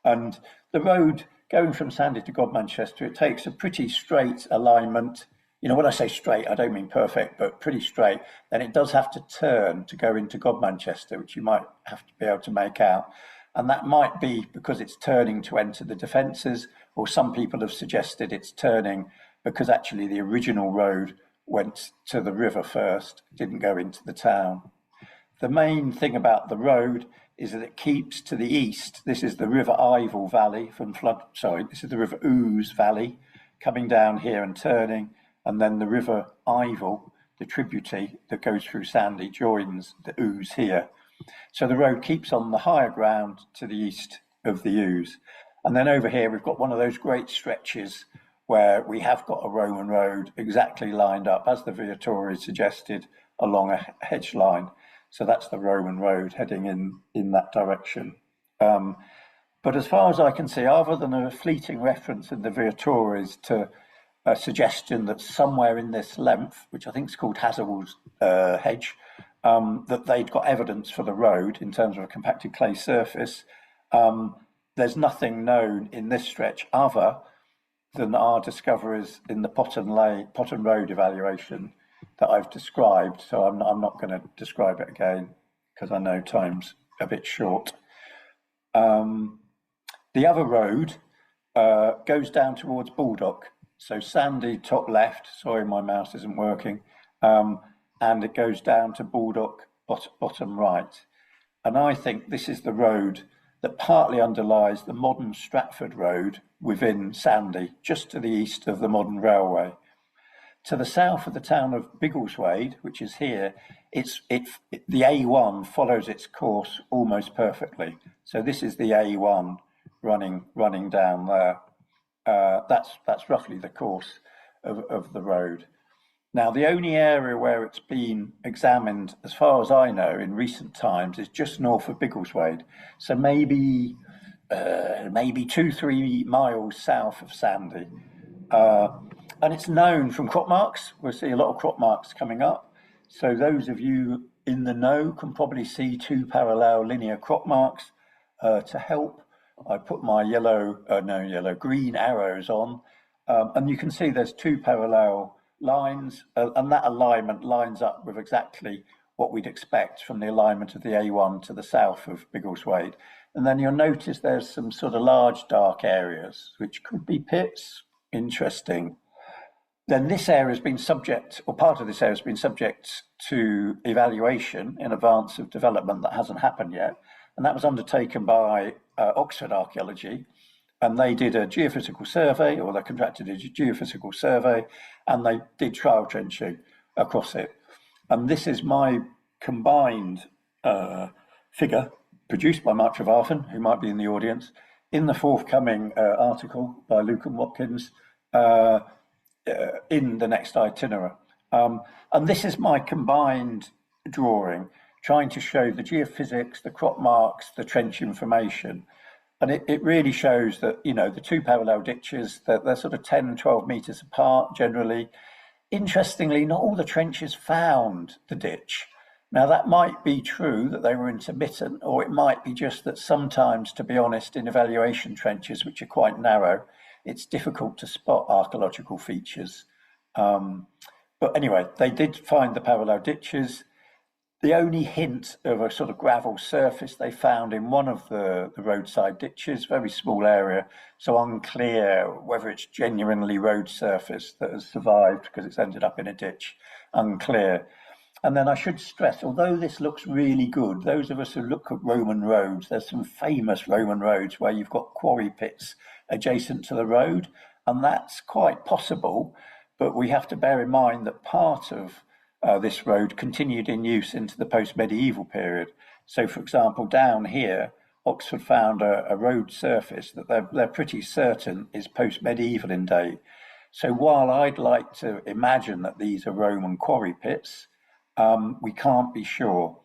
And the road going from Sandy to Godmanchester, it takes a pretty straight alignment. You know, when I say straight, I don't mean perfect, but pretty straight. Then it does have to turn to go into Godmanchester, which you might have to be able to make out. And that might be because it's turning to enter the defences, or some people have suggested it's turning because actually the original road went to the river first, didn't go into the town. The main thing about the road is that it keeps to the east. This is the River Ivel Valley this is the River Ouse Valley coming down here and turning, and then the River Ivel, the tributary that goes through Sandy, joins the Ouse here. So the road keeps on the higher ground to the east of the Ouse. And then over here, we've got one of those great stretches where we have got a Roman road exactly lined up, as the Viatori suggested, along a hedge line. So that's the Roman road heading in that direction. But as far as I can see, other than a fleeting reference in the Viatoris to a suggestion that somewhere in this length, which I think is called Hazewell's hedge, that they'd got evidence for the road in terms of a compacted clay surface, there's nothing known in this stretch other than our discoveries in the Potton Road evaluation that I've described. So I'm not going to describe it again because I know time's a bit short. The other road goes down towards Baldock. So Sandy top left, sorry my mouse isn't working, and it goes down to Baldock bottom right. And I think this is the road that partly underlies the modern Stratford Road within Sandy, just to the east of the modern railway. To the south of the town of Biggleswade, which is here, the A1 follows its course almost perfectly. So this is the A1 running down there. That's roughly the course of the road. Now, the only area where it's been examined, as far as I know, in recent times, is just north of Biggleswade. So maybe 2-3 miles south of Sandy. And it's known from crop marks. We'll see a lot of crop marks coming up. So those of you in the know can probably see 2 parallel linear crop marks to help. I put my green arrows on, and you can see there's 2 parallel lines, and that alignment lines up with exactly what we'd expect from the alignment of the A1 to the south of Biggleswade. And then you'll notice there's some sort of large dark areas, which could be pits. Interesting. Then this area has been subject, or part of this area has been subject to evaluation in advance of development that hasn't happened yet. And that was undertaken by Oxford Archaeology. And they did a geophysical survey, or they contracted a geophysical survey, and they did trial trenching across it. And this is my combined figure produced by Mark Trevarthen, who might be in the audience, in the forthcoming article by Luke and Watkins in the next itinerary. And this is my combined drawing, trying to show the geophysics, the crop marks, the trench information. And it really shows that, you know, the 2 parallel ditches, they're sort of 10, 12 metres apart generally. Interestingly, not all the trenches found the ditch. Now, that might be true that they were intermittent, or it might be just that sometimes, to be honest, in evaluation trenches, which are quite narrow, it's difficult to spot archaeological features. But anyway, they did find the parallel ditches. The only hint of a sort of gravel surface they found in one of the roadside ditches, very small area, so unclear whether it's genuinely road surface that has survived because it's ended up in a ditch, unclear. And then I should stress, although this looks really good, those of us who look at Roman roads, there's some famous Roman roads where you've got quarry pits adjacent to the road, and that's quite possible, but we have to bear in mind that part of this road continued in use into the post-medieval period. So, for example, down here, Oxford found a road surface that they're pretty certain is post-medieval in date. So while I'd like to imagine that these are Roman quarry pits, we can't be sure.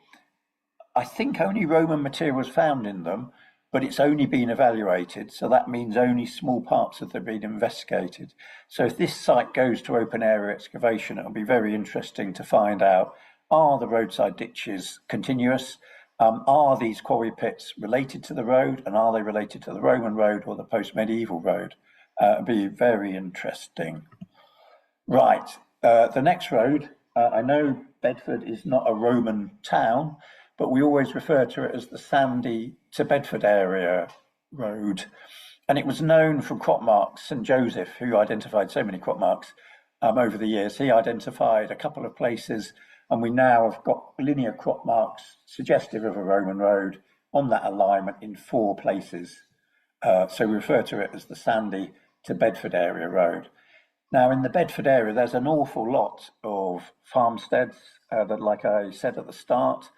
I think only Roman material was found in them, but it's only been evaluated. So that means only small parts of them have been investigated. So if this site goes to open area excavation, it'll be very interesting to find out, are the roadside ditches continuous? Are these quarry pits related to the road, and are they related to the Roman road or the post-medieval road? It'll be very interesting. Right, the next road, I know Bedford is not a Roman town, but we always refer to it as the Sandy to Bedford area road. And it was known from crop marks. St. Joseph, who identified so many crop marks over the years, he identified a couple of places, and we now have got linear crop marks suggestive of a Roman road on that alignment in 4 places. So we refer to it as the Sandy to Bedford area road. Now, in the Bedford area, there's an awful lot of farmsteads that, like I said at the start,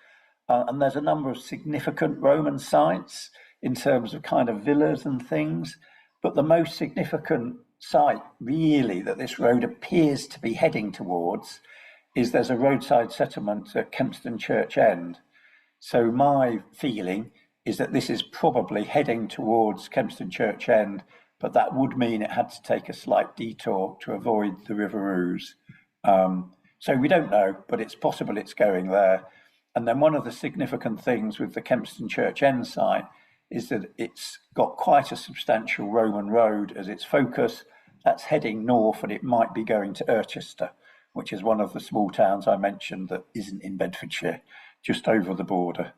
and there's a number of significant Roman sites in terms of kind of villas and things. But the most significant site, really, that this road appears to be heading towards is there's a roadside settlement at Kempston Church End. So my feeling is that this is probably heading towards Kempston Church End, but that would mean it had to take a slight detour to avoid the River Ouse. So we don't know, but it's possible it's going there. And then one of the significant things with the Kempston Church End site is that it's got quite a substantial Roman road as its focus. That's heading north, and it might be going to Irchester, which is one of the small towns I mentioned that isn't in Bedfordshire, just over the border.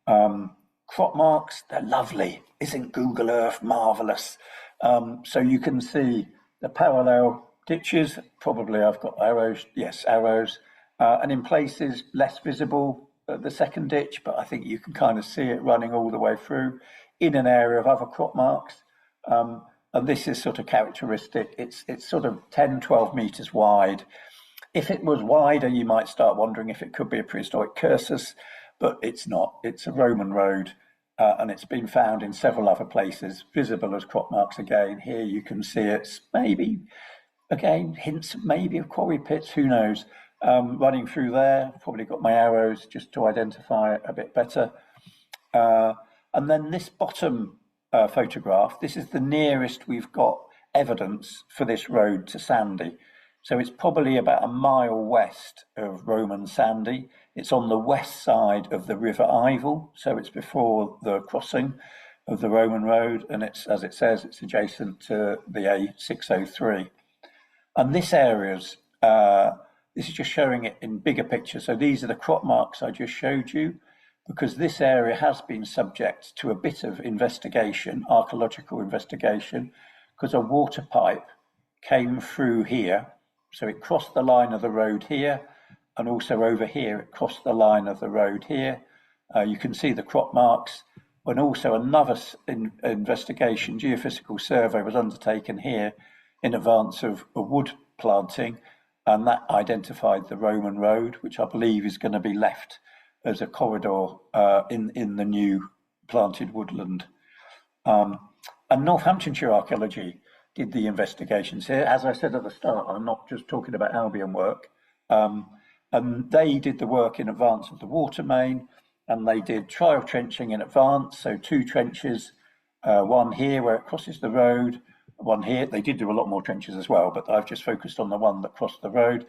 Crop marks, they're lovely. Isn't Google Earth marvellous? So you can see the parallel ditches. Probably I've got arrows. Yes, arrows. And in places less visible at the second ditch, but I think you can kind of see it running all the way through in an area of other crop marks. And this is sort of characteristic. It's sort of 10, 12 metres wide. If it was wider, you might start wondering if it could be a prehistoric cursus, but it's not. It's a Roman road, and it's been found in several other places, visible as crop marks again. Here you can see it's maybe, again, hints maybe of quarry pits, who knows, running through there. Probably got my arrows just to identify it a bit better. And then this bottom photograph, this is the nearest we've got evidence for this road to Sandy. So it's probably about a mile west of Roman Sandy. It's on the west side of the River Ivel, so it's before the crossing of the Roman road, and it's, as it says, it's adjacent to the A603. And this area's, this is just showing it in bigger picture. So these are the crop marks I just showed you, because this area has been subject to a bit of investigation, archaeological investigation, because a water pipe came through here. So it crossed the line of the road here, and also over here, it crossed the line of the road here. You can see the crop marks, and also another investigation, geophysical survey was undertaken here in advance of a wood planting, and that identified the Roman road, which I believe is going to be left as a corridor in the new planted woodland. And Northamptonshire Archaeology did the investigations here. As I said at the start, I'm not just talking about Albion work. And they did the work in advance of the water main, and they did trial trenching in advance. So 2 trenches, one here where it crosses the road, one here. They did do a lot more trenches as well, but I've just focused on the one that crossed the road.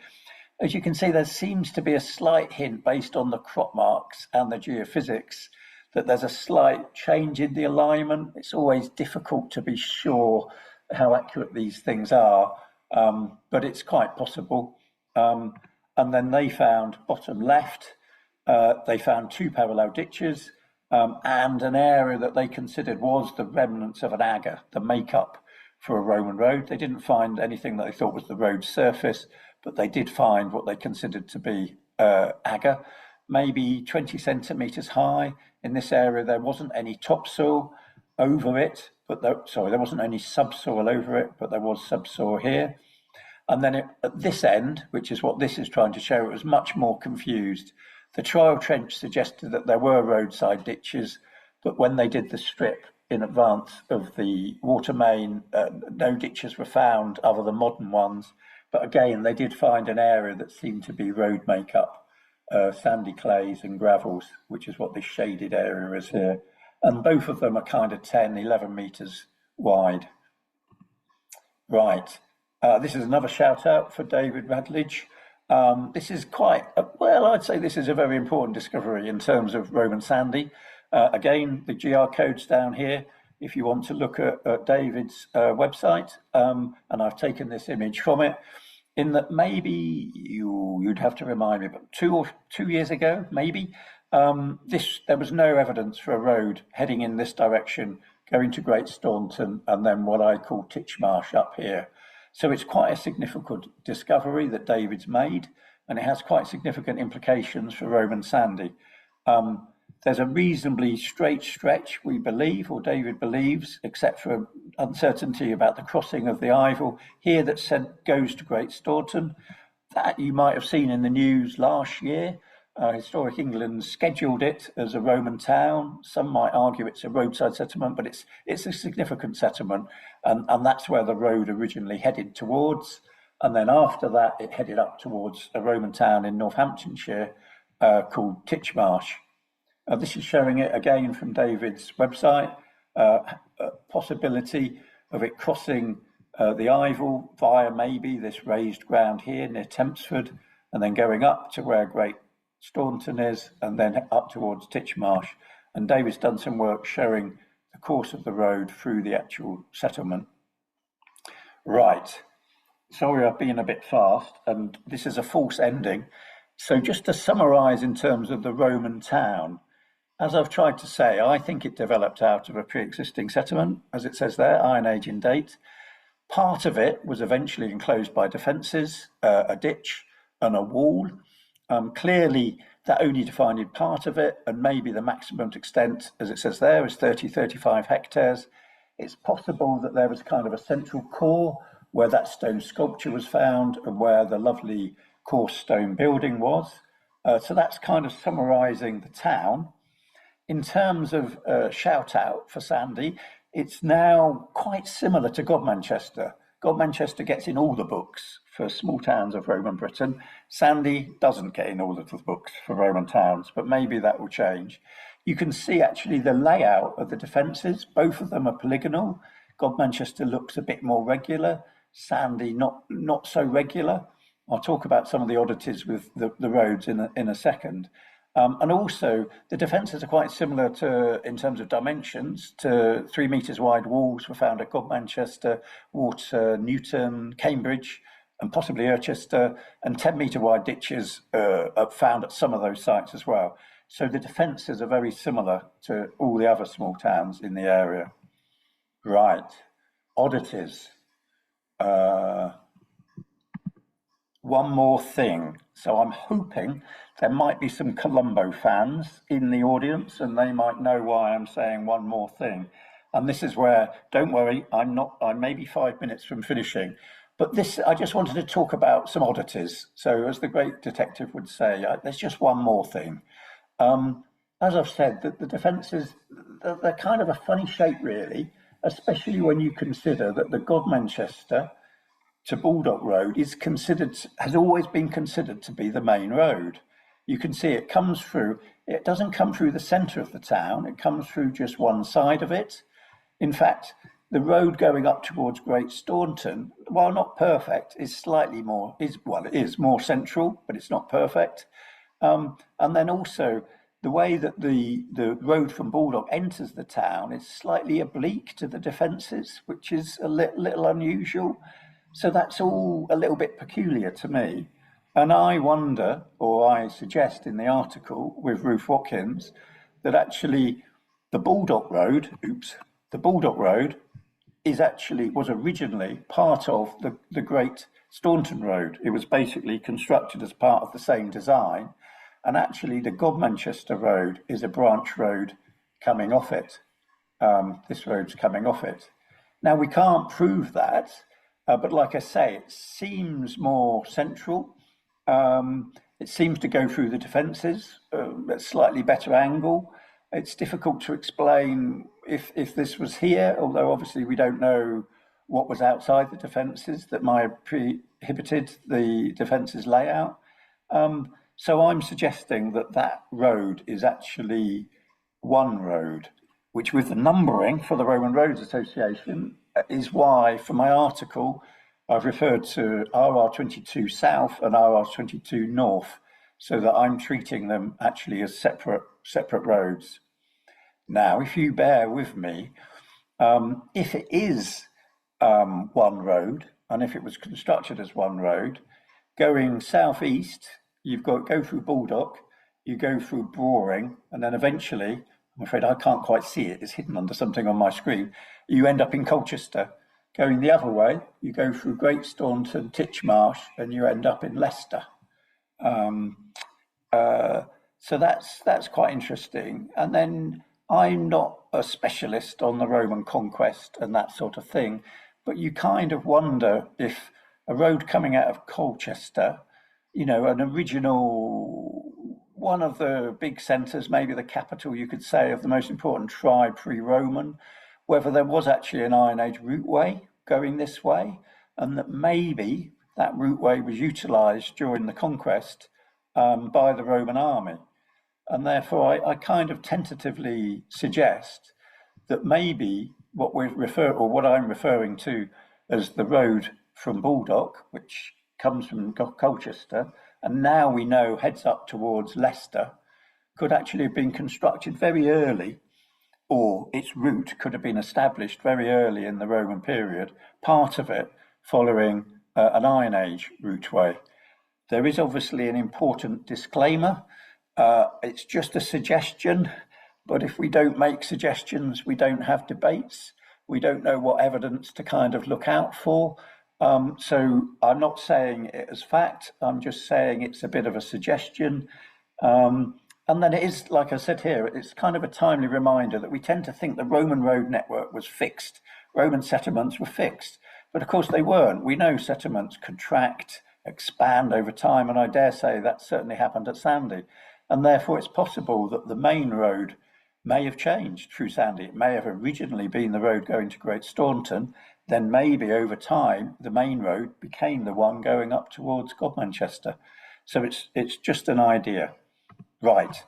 As you can see, there seems to be a slight hint based on the crop marks and the geophysics that there's a slight change in the alignment. It's always difficult to be sure how accurate these things are, but it's quite possible. And then they found, bottom left, they found 2 parallel ditches and an area that they considered was the remnants of an agger, the makeup for a Roman road. They didn't find anything that they thought was the road surface, but they did find what they considered to be agger, maybe 20 centimetres high. In this area, there wasn't any topsoil over it, but there wasn't any subsoil over it, but there was subsoil here. And then at this end, which is what this is trying to show, it was much more confused. The trial trench suggested that there were roadside ditches, but when they did the strip in advance of the water main, no ditches were found other than modern ones. But again, they did find an area that seemed to be road makeup, sandy clays and gravels, which is what this shaded area is here. and both of them are kind of 10, 11 metres wide. Right, this is another shout out for David Radledge. This is quite, well, I'd say this is a very important discovery in terms of Roman sandy. Again, the GR code's down here if you want to look at David's website, and I've taken this image from it, in that maybe you'd have to remind me, but 2 years ago, maybe, there was no evidence for a road heading in this direction, going to Great Staunton, and then what I call Titchmarsh up here. So it's quite a significant discovery that David's made, and it has quite significant implications for Roman sandy. There's a reasonably straight stretch, we believe, or David believes, except for uncertainty about the crossing of the Ivel here that goes to Great Staunton. That you might have seen in the news last year. Historic England scheduled it as a Roman town. Some might argue it's a roadside settlement, but it's a significant settlement, and that's where the road originally headed towards. And then after that, it headed up towards a Roman town in Northamptonshire called Titchmarsh. This is showing it again from David's website, a possibility of it crossing the Ivel via maybe this raised ground here near Tempsford, and then going up to where Great Staunton is, and then up towards Titchmarsh. And David's done some work showing the course of the road through the actual settlement. Right, sorry I've been a bit fast, and this is a false ending. So just to summarise in terms of the Roman town, as I've tried to say, I think it developed out of a pre-existing settlement, as it says there, Iron Age in date. Part of it was eventually enclosed by defences, a ditch and a wall. Clearly, that only defined part of it, and maybe the maximum extent, as it says there, is 30-35 hectares. It's possible that there was kind of a central core where that stone sculpture was found and where the lovely coarse stone building was. So that's kind of summarising the town. In terms of shout out for Sandy, it's now quite similar to Godmanchester. Godmanchester gets in all the books for small towns of Roman Britain. Sandy doesn't get in all of the books for Roman towns, but maybe that will change. You can see actually the layout of the defences. Both of them are polygonal. Godmanchester looks a bit more regular. Sandy not so regular. I'll talk about some of the oddities with the roads in a second. And also, the defences are quite similar to, in terms of dimensions, to 3 metres wide walls were found at Godmanchester, Water, Newton, Cambridge, and possibly Irchester, and 10-metre wide ditches are found at some of those sites as well. So the defences are very similar to all the other small towns in the area. Right, oddities. One more thing. So I'm hoping there might be some Colombo fans in the audience, and they might know why I'm saying one more thing. And this is where, don't worry, I'm maybe 5 minutes from finishing. But this, I just wanted to talk about some oddities. So as the great detective would say, there's just one more thing. As I've said, the defences, they're kind of a funny shape, really, especially when you consider that the Godmanchester to Baldock Road has always been considered to be the main road. You can see it comes through, it doesn't come through the centre of the town, it comes through just one side of it. In fact, the road going up towards Great Staunton, while not perfect, is it is more central, but it's not perfect. And then also, the way that the road from Baldock enters the town is slightly oblique to the defences, which is a little unusual. So that's all a little bit peculiar to me. And I wonder, or I suggest in the article with Ruth Watkins, that actually the Baldock Road was originally part of the Great Staunton Road. It was basically constructed as part of the same design. And actually the Godmanchester Road is a branch road coming off it. This road's coming off it. Now we can't prove that, but like I say, it seems more central. It seems to go through the defences at a slightly better angle. It's difficult to explain if this was here, although obviously we don't know what was outside the defences that might have prohibited the defences layout. So I'm suggesting that road is actually one road, which with the numbering for the Roman Roads Association is why, for my article, I've referred to RR22 South and RR22 North, so that I'm treating them actually as separate roads. Now, if you bear with me, if it is one road, and if it was constructed as one road, going southeast, you've got to go through Baldock, you go through Broring, and then eventually, I'm afraid I can't quite see it, it's hidden under something on my screen, you end up in Colchester. Going the other way, you go through Great Staunton, Titchmarsh, and you end up in Leicester. So that's quite interesting. And then I'm not a specialist on the Roman conquest and that sort of thing, but you kind of wonder if a road coming out of Colchester, you know, an original, one of the big centres, maybe the capital, you could say, of the most important tribe pre-Roman, whether there was actually an Iron Age routeway going this way, and that maybe that routeway was utilised during the conquest by the Roman army. And therefore, I kind of tentatively suggest that maybe what I'm referring to as the road from Baldock, which comes from Colchester, and now we know heads up towards Leicester, could actually have been constructed very early, or its route could have been established very early in the Roman period, part of it following an Iron Age routeway. There is obviously an important disclaimer. It's just a suggestion, but if we don't make suggestions, we don't have debates. We don't know what evidence to kind of look out for. So I'm not saying it as fact, I'm just saying it's a bit of a suggestion. And then it is, like I said here, it's kind of a timely reminder that we tend to think the Roman road network was fixed. Roman settlements were fixed, but of course they weren't. We know settlements contract, expand over time, and I dare say that certainly happened at Sandy. And therefore it's possible that the main road may have changed through Sandy. It may have originally been the road going to Great Staunton, then maybe over time the main road became the one going up towards Godmanchester. So it's just an idea. Right,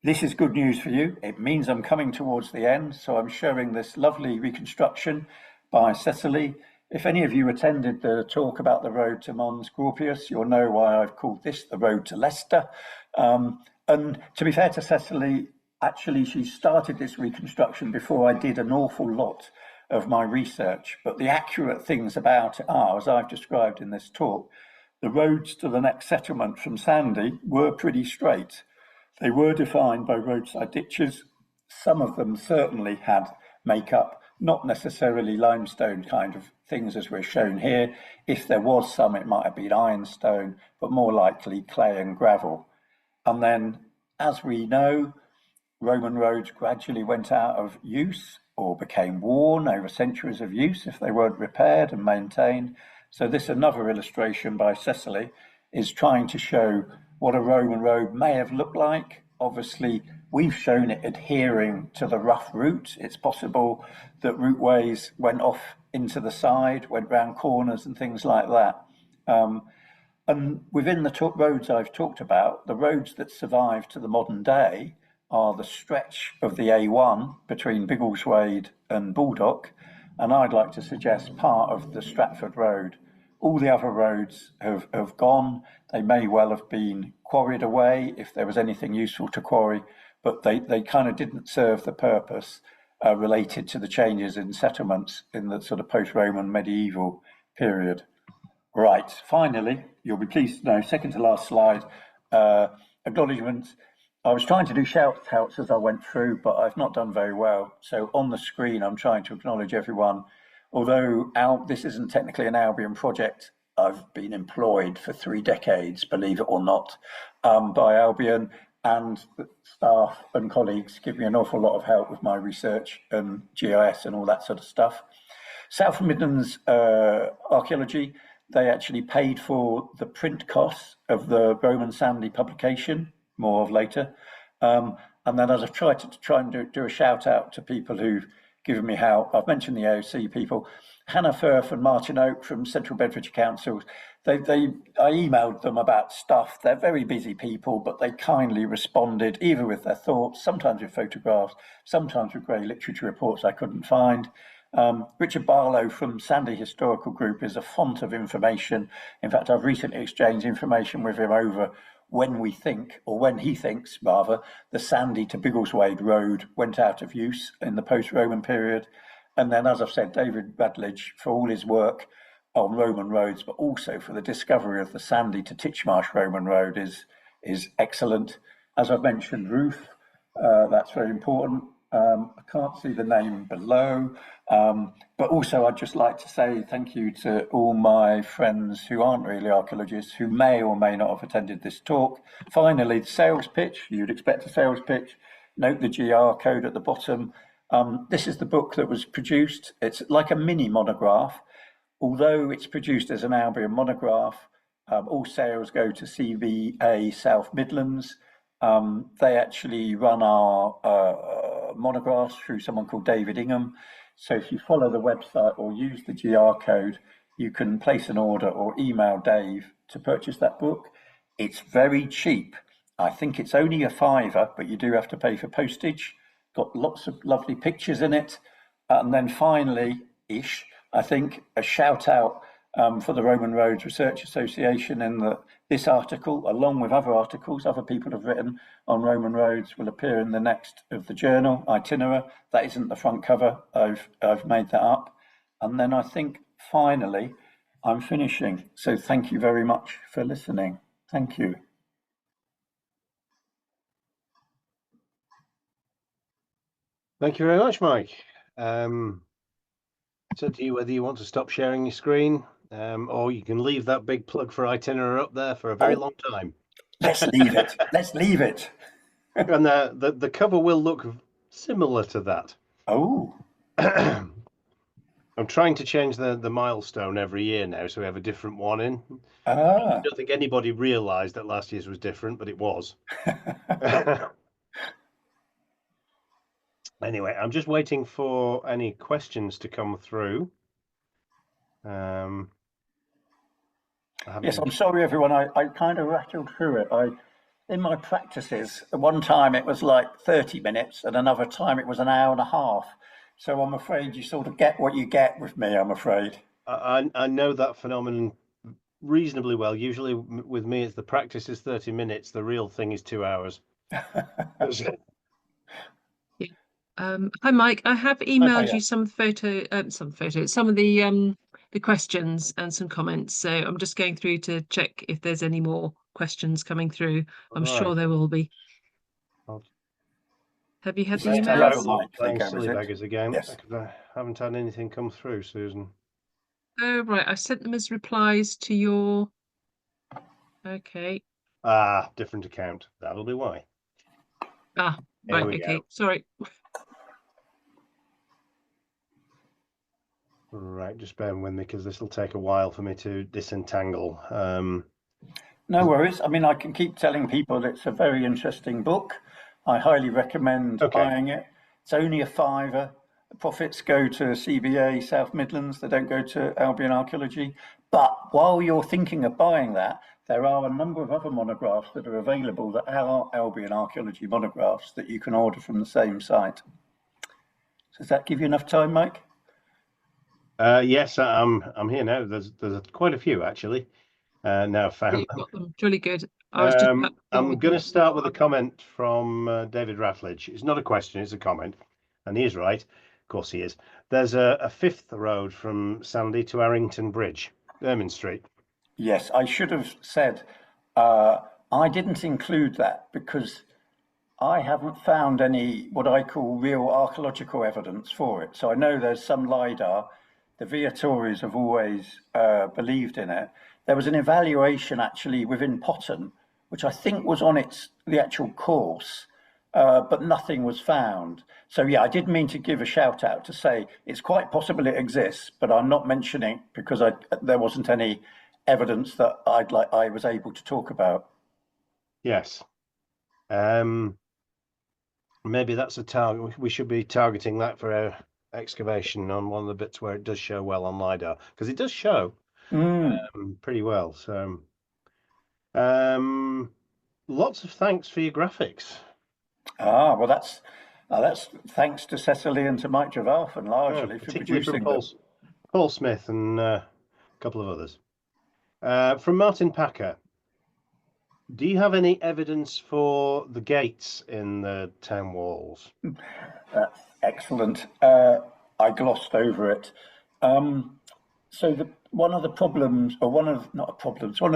this is good news for you. It means I'm coming towards the end, so I'm showing this lovely reconstruction by Cecily. If any of you attended the talk about the road to Mons Gropius, you'll know why I've called this the road to Leicester. And to be fair to Cecily, actually she started this reconstruction before I did an awful lot of my research, but the accurate things about it are, as I've described in this talk, the roads to the next settlement from Sandy were pretty straight. They were defined by roadside ditches. Some of them certainly had makeup, not necessarily limestone kind of things as we're shown here. If there was some, it might have been ironstone, but more likely clay and gravel. And then, as we know, Roman roads gradually went out of use or became worn over centuries of use if they weren't repaired and maintained. So this, another illustration by Cecily, is trying to show what a Roman road may have looked like. Obviously, we've shown it adhering to the rough route. It's possible that routeways went off into the side, went round corners and things like that. And within the roads I've talked about, the roads that survive to the modern day are the stretch of the A1 between Biggleswade and Baldock, and I'd like to suggest part of the Stratford Road. All the other roads have gone. They may well have been quarried away if there was anything useful to quarry, but they kind of didn't serve the purpose related to the changes in settlements in the sort of post-Roman medieval period. Right, finally, you'll be pleased to know, second to last slide, acknowledgements. I was trying to do shout-outs as I went through, but I've not done very well. So on the screen, I'm trying to acknowledge everyone. Although this isn't technically an Albion project, I've been employed for 3 decades, believe it or not, by Albion, and the staff and colleagues give me an awful lot of help with my research and GIS and all that sort of stuff. South Midlands Archaeology, they actually paid for the print costs of the Roman Sandy publication, more of later. And then as I've tried to do a shout out to people who've given me help. I've mentioned the AOC people, Hannah Firth and Martin Oak from Central Bedfordshire Council. I emailed them about stuff. They're very busy people, but they kindly responded, either with their thoughts, sometimes with photographs, sometimes with grey literature reports I couldn't find. Richard Barlow from Sandy Historical Group is a font of information. In fact, I've recently exchanged information with him over when we think, or when he thinks rather, the Sandy to Biggleswade Road went out of use in the post-Roman period. And then, as I've said, David Radledge, for all his work on Roman roads, but also for the discovery of the Sandy to Titchmarsh Roman Road is excellent. As I've mentioned, Ruth, that's very important. I can't see the name below, but also I'd just like to say thank you to all my friends who aren't really archaeologists, who may or may not have attended this talk. Finally, the sales pitch. You'd expect a sales pitch. Note the GR code at the bottom. This is the book that was produced. It's like a mini monograph. Although it's produced as an Albion monograph, all sales go to CBA South Midlands. They actually run our monographs through someone called David Ingham. So if you follow the website or use the GR code, you can place an order or email Dave to purchase that book. It's very cheap. I think it's only a £5, but you do have to pay for postage. Got lots of lovely pictures in it. And then finally-ish, I think a shout out for the Roman Roads Research Association in this article, along with other articles other people have written on Roman roads, will appear in the next of the journal, Itinerary. That isn't the front cover, I've made that up. And then I think finally I'm finishing. So thank you very much for listening. Thank you. Thank you very much, Mike. It's up to you whether you want to stop sharing your screen, or you can leave that big plug for Itinerary up there for a very long time. Let's leave it. Let's leave it. And the cover will look similar to that. Oh. I'm trying to change the milestone every year now, so we have a different one in. I don't think anybody realised that last year's was different, but it was. Anyway, I'm just waiting for any questions to come through. Yes, I'm sorry, everyone. I kind of rattled through it. In my practices, at one time it was like 30 minutes, and another time it was an hour and a half. So I'm afraid you sort of get what you get with me, I'm afraid. I know that phenomenon reasonably well. Usually with me, it's the practice is 30 minutes. The real thing is 2 hours. Hi, Mike. I have emailed you some of the questions and some comments. So I'm just going through to check if there's any more questions coming through. I'm sure there will be. Have you had the emails? Playing silly beggars again. Yes. I haven't had anything come through, Susan. Oh, right. I sent them as replies to your. Okay. Different account. That'll be why. Right. Okay. Sorry. Right, just bear with me because this will take a while for me to disentangle. No worries. I mean, I can keep telling people it's a very interesting book. I highly recommend buying it. It's only a £5. The profits go to CBA South Midlands. They don't go to Albion Archaeology. But while you're thinking of buying that, there are a number of other monographs that are available that are Albion Archaeology monographs that you can order from the same site. Does that give you enough time, Mike? Yes, I'm here now. There's quite a few actually. Now found. You've got them. Really good. I'm going to start with a comment from David Rattledge. It's not a question, it's a comment, and he is right. Of course, he is. There's a fifth road from Sandy to Arrington Bridge, Ermine Street. Yes, I should have said I didn't include that because I haven't found any what I call real archaeological evidence for it. So I know there's some LiDAR. The Viatoris have always believed in it. There was an evaluation actually within Potton, which I think was on the actual course, but nothing was found. So yeah, I did mean to give a shout out to say it's quite possible it exists, but I'm not mentioning it because there wasn't any evidence that I was able to talk about. Yes. Maybe that's a target. We should be targeting that for excavation on one of the bits where it does show well on LiDAR, because it does show pretty well. So lots of thanks for your graphics. Well, that's thanks to Cecily and to Mike Javarfan largely for producing them. Paul Smith and a couple of others. From Martin Packer, do you have any evidence for the gates in the town walls? That's excellent. I glossed over it. So one of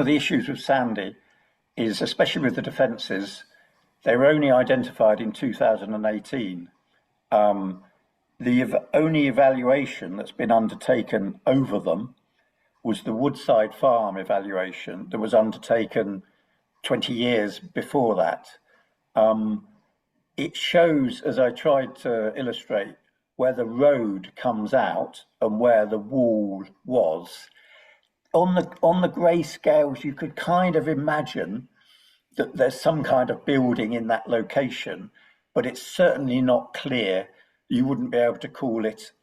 the issues with Sandy is, especially with the defences, they were only identified in 2018. The only evaluation that's been undertaken over them was the Woodside Farm evaluation that was undertaken 20 years before that. It shows, as I tried to illustrate, where the road comes out and where the wall was. On the grayscales, you could kind of imagine that there's some kind of building in that location, but it's certainly not clear. You wouldn't be able to call it,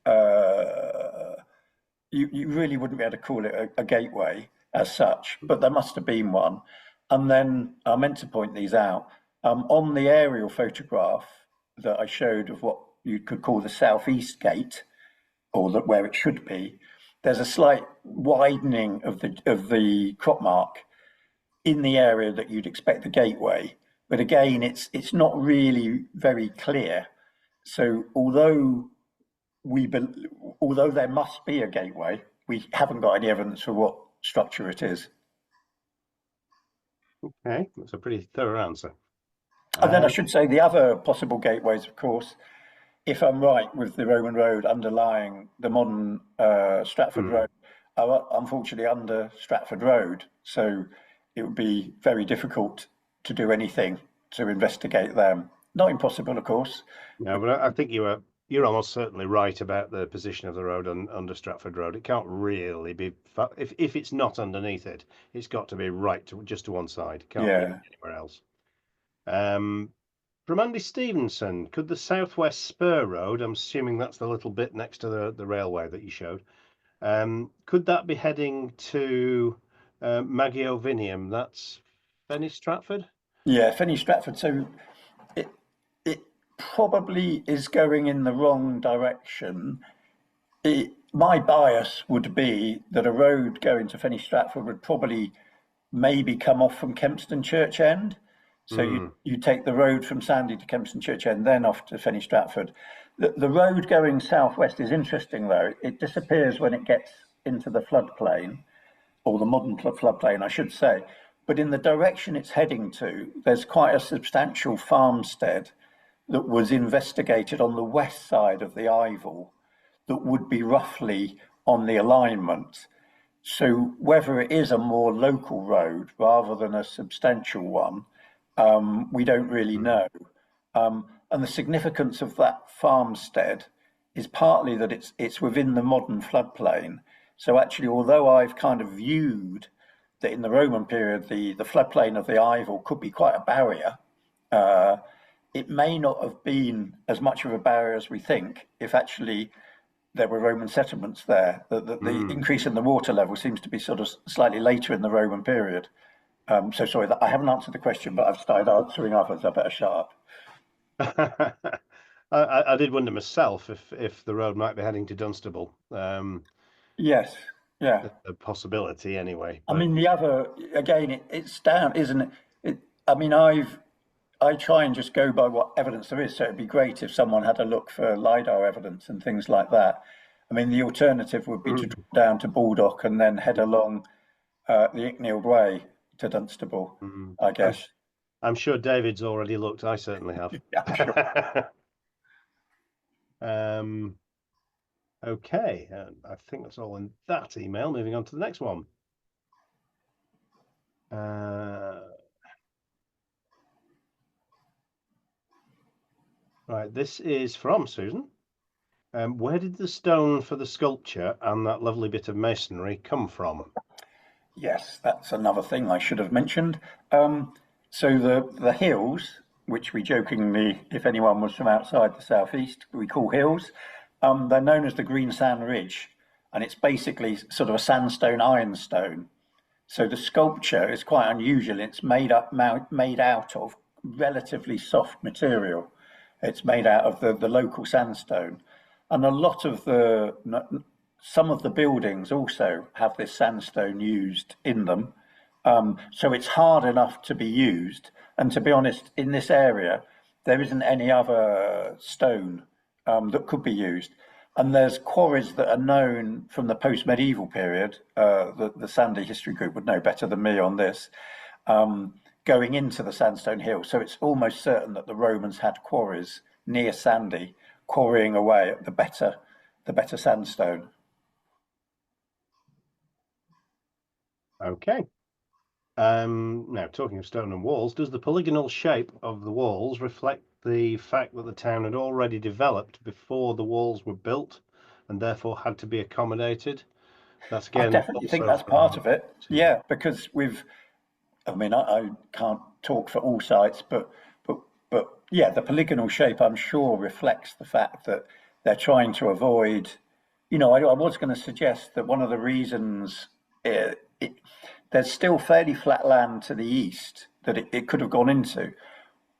you really wouldn't be able to call it a gateway as such, but there must have been one. And then I meant to point these out. On the aerial photograph that I showed of what you could call the southeast gate, or where it should be, there's a slight widening of the crop mark in the area that you'd expect the gateway. But again, it's not really very clear. So although there must be a gateway, we haven't got any evidence for what structure it is. Okay, that's a pretty thorough answer. And then I should say the other possible gateways, of course, if I'm right, with the Roman road underlying the modern Stratford Road, are unfortunately under Stratford Road. So it would be very difficult to do anything to investigate them. Not impossible, of course. No, but I think you're almost certainly right about the position of the road under Stratford Road. It can't really be, if it's not underneath it, it's got to be right just to one side. It can't be anywhere else. From Andy Stevenson, could the Southwest Spur Road, I'm assuming that's the little bit next to the railway that you showed, could that be heading to Maggiovinium? That's Fenny Stratford? Yeah, Fenny Stratford. So it probably is going in the wrong direction. My bias would be that a road going to Fenny Stratford would probably maybe come off from Kempston Church End. So you take the road from Sandy to Kempston Church End, then off to Fenny Stratford. The road going southwest is interesting, though. It disappears when it gets into the floodplain, or the modern floodplain, I should say. But in the direction it's heading to, there's quite a substantial farmstead that was investigated on the west side of the Ivel that would be roughly on the alignment. So whether it is a more local road rather than a substantial one, we don't really know. And the significance of that farmstead is partly that it's within the modern floodplain. So actually, although I've kind of viewed that in the Roman period, the floodplain of the Ivel could be quite a barrier, it may not have been as much of a barrier as we think if actually there were Roman settlements there. The increase in the water level seems to be sort of slightly later in the Roman period. So sorry, I haven't answered the question, but I've started answering others. I better shut up. I did wonder myself if the road might be heading to Dunstable. Yes, yeah. A possibility anyway. But I mean, the other, again, it's down, isn't it? I mean, I try and just go by what evidence there is. So it'd be great if someone had a look for LiDAR evidence and things like that. I mean, the alternative would be to drop down to Baldock and then head along the Icknield Way to Dunstable, I guess. I'm sure David's already looked. I certainly have. Yeah, sure. Okay, I think that's all in that email. Moving on to the next one. Right, this is from Susan. Where did the stone for the sculpture and that lovely bit of masonry come from? Yes, that's another thing I should have mentioned. So the hills, which we jokingly, if anyone was from outside the southeast, we call hills, They're known as the Green Sand Ridge, and it's basically sort of a sandstone ironstone. So the sculpture is quite unusual. It's made out of relatively soft material. It's made out of the local sandstone, and a lot of some of the buildings also have this sandstone used in them. So it's hard enough to be used. And to be honest, in this area, there isn't any other stone that could be used. And there's quarries that are known from the post-medieval period. The Sandy History Group would know better than me on this, going into the Sandstone Hill. So it's almost certain that the Romans had quarries near Sandy, quarrying away at the better sandstone. Okay. Now, talking of stone and walls, does the polygonal shape of the walls reflect the fact that the town had already developed before the walls were built and therefore had to be accommodated? That's again. I definitely think that's part of it. Yeah, because I can't talk for all sites, but yeah, the polygonal shape, I'm sure, reflects the fact that they're trying to avoid. I was going to suggest that one of the reasons there's still fairly flat land to the east that it could have gone into.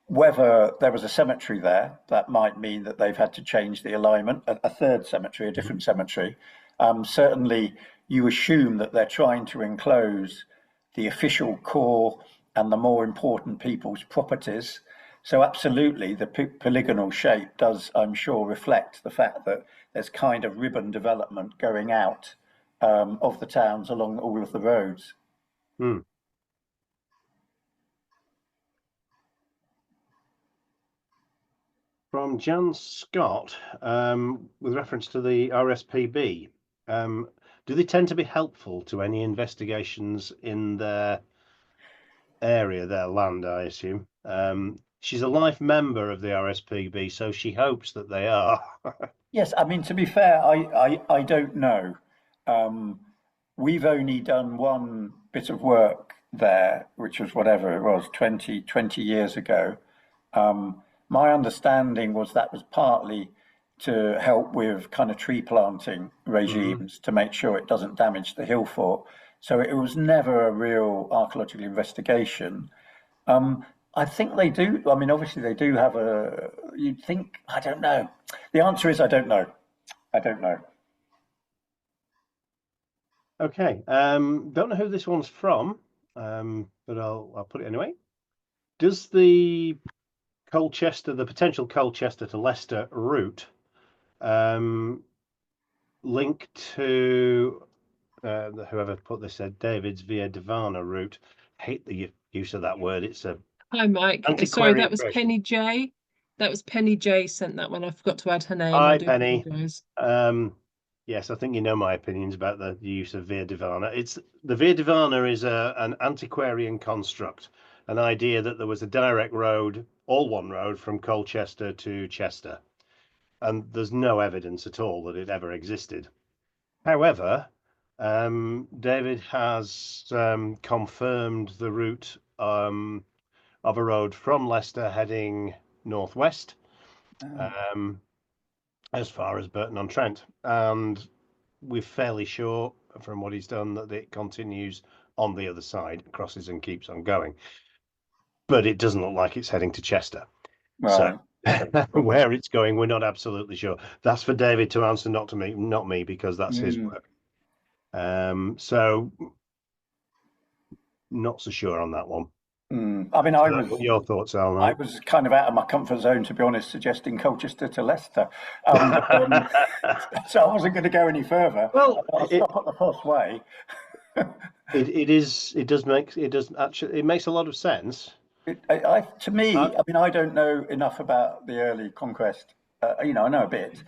Whether there was a cemetery there, that might mean that they've had to change the alignment, a third cemetery, a different cemetery. Certainly, you assume that they're trying to enclose the official core and the more important people's properties. So absolutely, the polygonal shape does, I'm sure, reflect the fact that there's kind of ribbon development going out of the towns along all of the roads. From Jan Scott, with reference to the RSPB, do they tend to be helpful to any investigations in their area, their land, I assume? She's a life member of the RSPB, so she hopes that they are. Yes, I mean, to be fair, I don't know. We've only done one bit of work there, which was whatever it was, 20 years ago. My understanding was that was partly to help with kind of tree planting regimes to make sure it doesn't damage the hill fort. So it was never a real archaeological investigation. I think they do. I mean, obviously they do have you'd think, I don't know. The answer is I don't know. I don't know. Okay. Don't know who this one's from, but I'll put it anyway. Does the potential Colchester to Leicester route link to whoever put this said David's Via Divana route? Hate the use of that word. It's a Hi, Mike. Sorry, that was Penny J. That was Penny J sent that one. I forgot to add her name. Hi, Penny. Yes, I think you know my opinions about the use of Via Divana. The Via Divana is an antiquarian construct, an idea that there was a direct road, all one road from Colchester to Chester, and there's no evidence at all that it ever existed. However, David has confirmed the route of a road from Leicester heading northwest as far as Burton-on-Trent, and we're fairly sure from what he's done that it continues on the other side, crosses and keeps on going, but it doesn't look like it's heading to Chester. Right. So where it's going, we're not absolutely sure. That's for David to answer, not me, because that's his work. So not so sure on that one. I mean, what your thoughts are? I was kind of out of my comfort zone, to be honest, suggesting Colchester to Leicester. So I wasn't going to go any further. Well, I'll stop at the first way. It makes a lot of sense. To me, I mean, I don't know enough about the early conquest. I know a bit,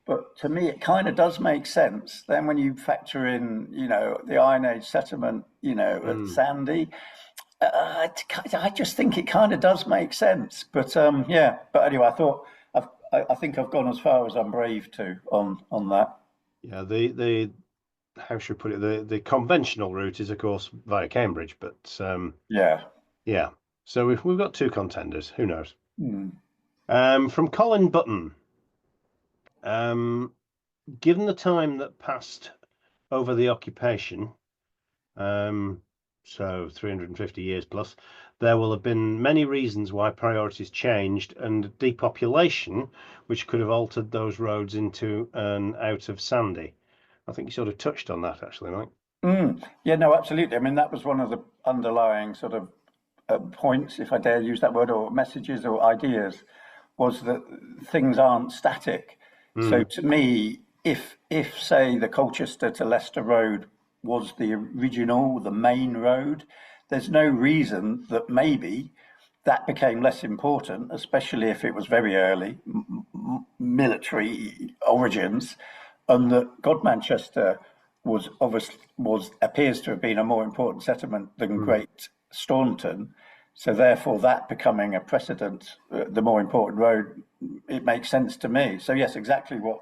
but to me, it kind of does make sense. Then when you factor in, the Iron Age settlement, at Sandy, I just think it kind of does make sense. But yeah. But anyway, I think I've gone as far as I'm brave to on that. Yeah. The how should I put it? The conventional route is, of course, via Cambridge, but yeah. So we've got two contenders. Who knows? From Colin Button. given the time that passed over the occupation, so 350 years plus, there will have been many reasons why priorities changed, and depopulation, which could have altered those roads into and out of Sandy. I think you sort of touched on that, actually, Mike. Yeah, no, absolutely. I mean, that was one of the underlying sort of points, if I dare use that word, or messages or ideas, was that things aren't static. So to me, if say the Colchester to Leicester road was the original, the main road, there's no reason that maybe that became less important, especially if it was very early, military origins, and that Godmanchester appears to have been a more important settlement than Great Staunton. So therefore, that becoming a precedent, the more important road, it makes sense to me. So yes, exactly what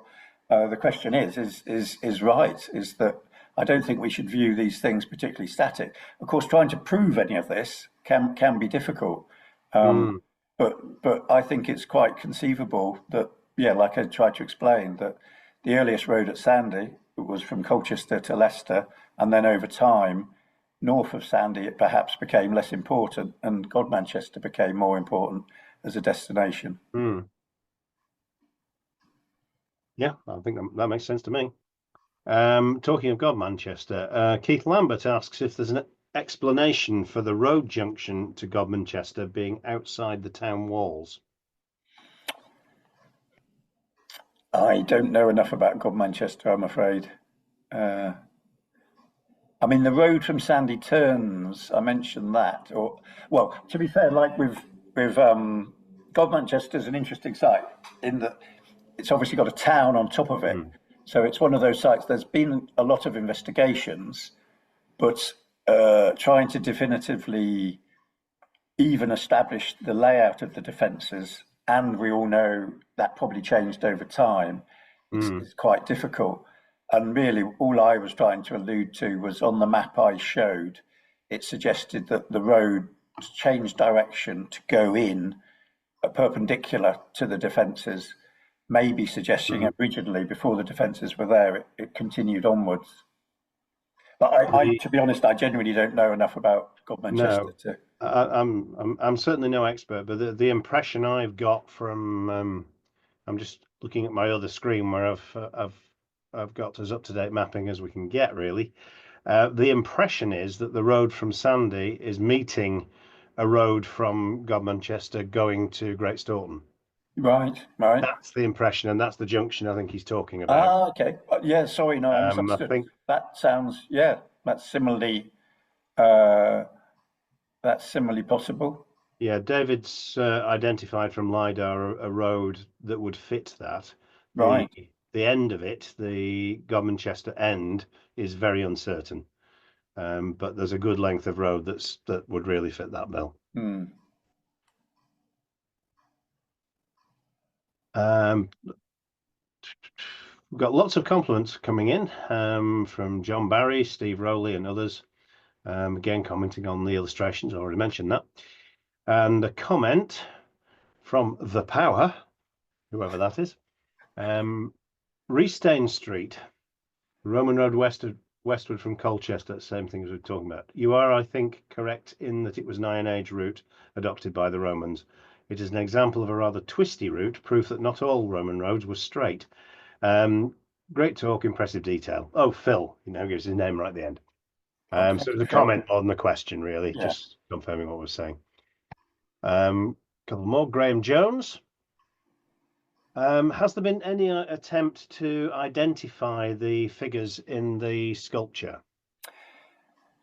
the question is right. Is that I don't think we should view these things particularly static. Of course, trying to prove any of this can be difficult, but I think it's quite conceivable that, yeah, like I tried to explain, that the earliest road at Sandy was from Colchester to Leicester, and then over time, north of Sandy, it perhaps became less important, and Godmanchester became more important as a destination. Yeah, I think that makes sense to me. Talking of Godmanchester, Keith Lambert asks if there's an explanation for the road junction to Godmanchester being outside the town walls. I don't know enough about Godmanchester, I'm afraid. I mean, the road from Sandy turns, I mentioned that. Or, well, to be fair, like with Godmanchester is an interesting site in that it's obviously got a town on top of it. So it's one of those sites. There's been a lot of investigations, but trying to definitively even establish the layout of the defences, and we all know that probably changed over time, it's quite difficult. And really, all I was trying to allude to was on the map I showed, it suggested that the road changed direction to go in perpendicular to the defences, maybe suggesting originally, before the defences were there, it continued onwards. But I, to be honest, I genuinely don't know enough about Godmanchester to. I'm certainly no expert, but the impression I've got from I'm just looking at my other screen where I've got as up-to-date mapping as we can get, really. The impression is that the road from Sandy is meeting a road from Godmanchester going to Great Staunton. Right. That's the impression, and that's the junction I think he's talking about. Okay. Yeah, sorry, no, I misunderstood. I think that sounds, that's similarly possible. Yeah, David's identified from LiDAR a road that would fit that. Right. The end of it, the Godmanchester end, is very uncertain. But there's a good length of road that would really fit that bill. We've got lots of compliments coming in from John Barry, Steve Rowley, and others. Again, commenting on the illustrations, I already mentioned that. And a comment from The Power, whoever that is. Restane Street, Roman Road westward from Colchester, same thing as we're talking about. You are, I think, correct in that it was an Iron Age route adopted by the Romans. It is an example of a rather twisty route, proof that not all Roman roads were straight. Great talk, impressive detail. Oh, Phil, he now gives his name right at the end. So the comment on the question, really, just confirming what we're saying. Couple more. Graham Jones. Has there been any attempt to identify the figures in the sculpture?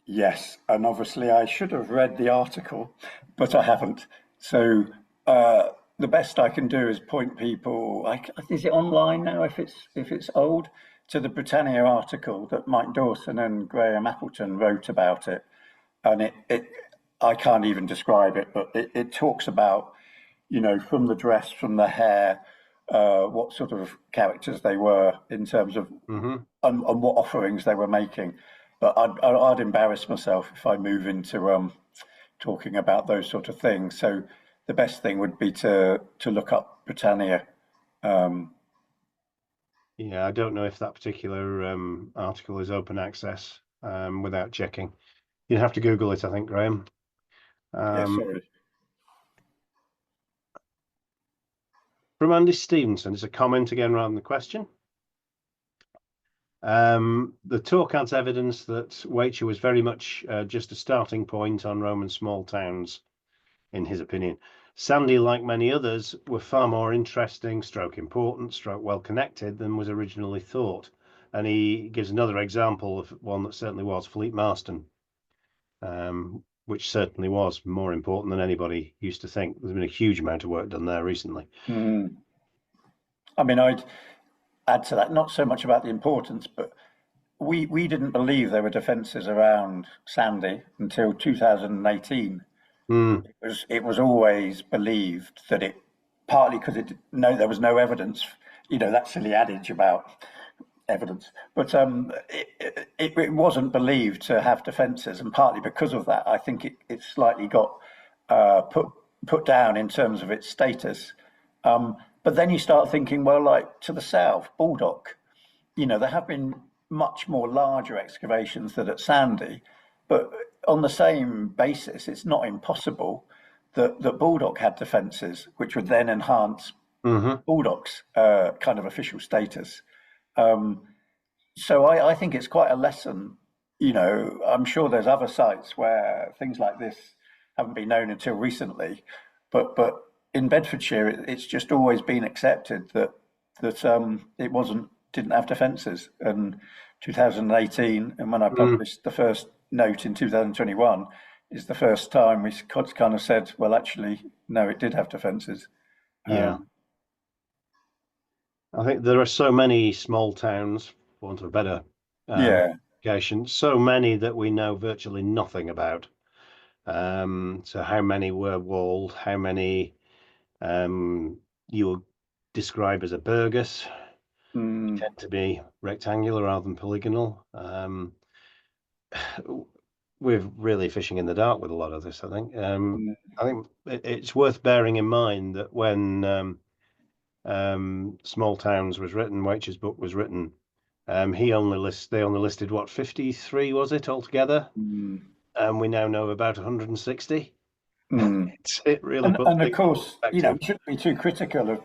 Yes, and obviously I should have read the article, but I haven't. So the best I can do is point people. Is it online now? If it's old, to the Britannia article that Mike Dawson and Graham Appleton wrote about it, and I can't even describe it, but it talks about, from the dress, from the hair, what sort of characters they were in terms of and what offerings they were making. But I'd embarrass myself if I move into talking about those sort of things. So the best thing would be to look up Britannia Yeah, I don't know if that particular article is open access without checking. You'd have to Google it, I think, Graham. Yes, sorry. From Andy Stevenson, it's a comment again rather than the question. The talk adds evidence that Waitcher was very much just a starting point on Roman small towns, in his opinion. Sandy, like many others, were far more interesting, stroke important, stroke well connected than was originally thought. And he gives another example of one that certainly was, Fleet Marston, which certainly was more important than anybody used to think. There's been a huge amount of work done there recently. I mean, I'd add to that, not so much about the importance, but we didn't believe there were defences around Sandy until 2018. It was always believed that it, partly because there was no evidence, that silly adage about evidence, but it wasn't believed to have defences, and partly because of that, I think it slightly got put down in terms of its status. But then you start thinking, well, like to the south, Baldock, there have been much more larger excavations than at Sandy, but on the same basis, it's not impossible that Baldock had defences, which would then enhance Baldock's kind of official status. So I think it's quite a lesson. I'm sure there's other sites where things like this haven't been known until recently, but in Bedfordshire, it's just always been accepted that it didn't have defences. And 2018, and when I published the first note in 2021, is the first time we kind of said, well, actually, no, it did have defences. Yeah. I think there are so many small towns, for want of a better location, so many that we know virtually nothing about. So how many were walled? How many you would describe as a burgess? Tend to be rectangular rather than polygonal. We're really fishing in the dark with a lot of this, I think. I think it's worth bearing in mind that when Small Towns was written, Waitcher's book was written, they only listed what, 53 was it altogether? And we now know about 160. It really and of course, we shouldn't be too critical of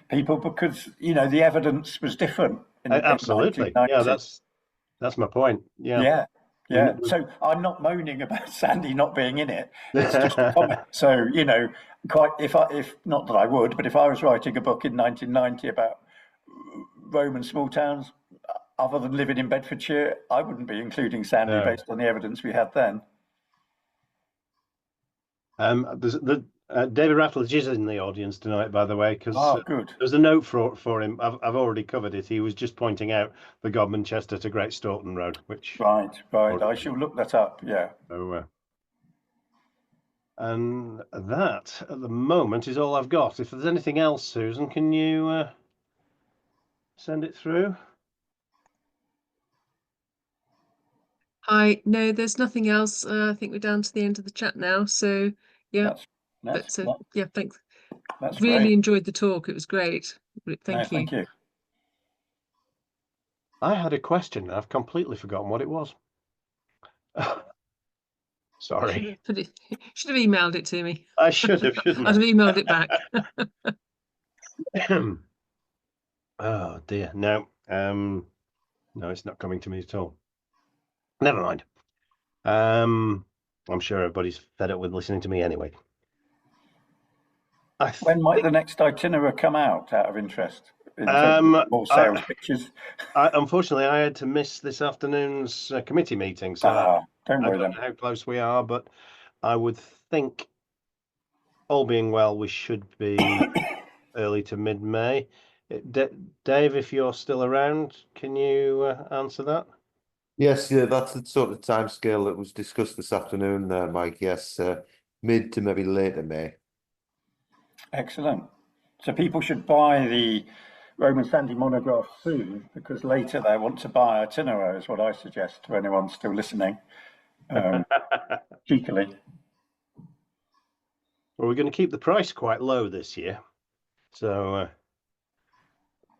people because the evidence was different. Absolutely, yeah, that's my point. Yeah. So I'm not moaning about Sandy not being in it. It's just a comment. So if not that I would, but if I was writing a book in 1990 about Roman small towns, other than living in Bedfordshire, I wouldn't be including Sandy based on the evidence we had then. David Rattledge is in the audience tonight, by the way, because there's a note for him. I've already covered it. He was just pointing out the Godmanchester to Great Stoughton Road, which right. I shall look that up. Yeah. So, and that at the moment is all I've got. If there's anything else, Susan, can you send it through? Hi, no, there's nothing else. I think we're down to the end of the chat now. So yeah, thanks. That's really great. Enjoyed the talk. It was great. Thank you. Thank you. I had a question. I've completely forgotten what it was. Sorry. Should have emailed it to me. I should have, shouldn't I? I'd have emailed it back. Oh dear. No. No, it's not coming to me at all. Never mind. I'm sure everybody's fed up with listening to me anyway. When might the next itinerary come out of interest? In terms of more sales pictures? Unfortunately, I had to miss this afternoon's committee meeting, so don't worry I don't know how close we are, but I would think, all being well, we should be early to mid-May. Dave, if you're still around, can you answer that? Yes, yeah, that's the sort of timescale that was discussed this afternoon there, Mike. Yes, mid to maybe later May. Excellent. So people should buy the Roman Sandy monograph soon, because later they want to buy itinerary, is what I suggest to anyone still listening. Cheekily. Well, we're going to keep the price quite low this year. So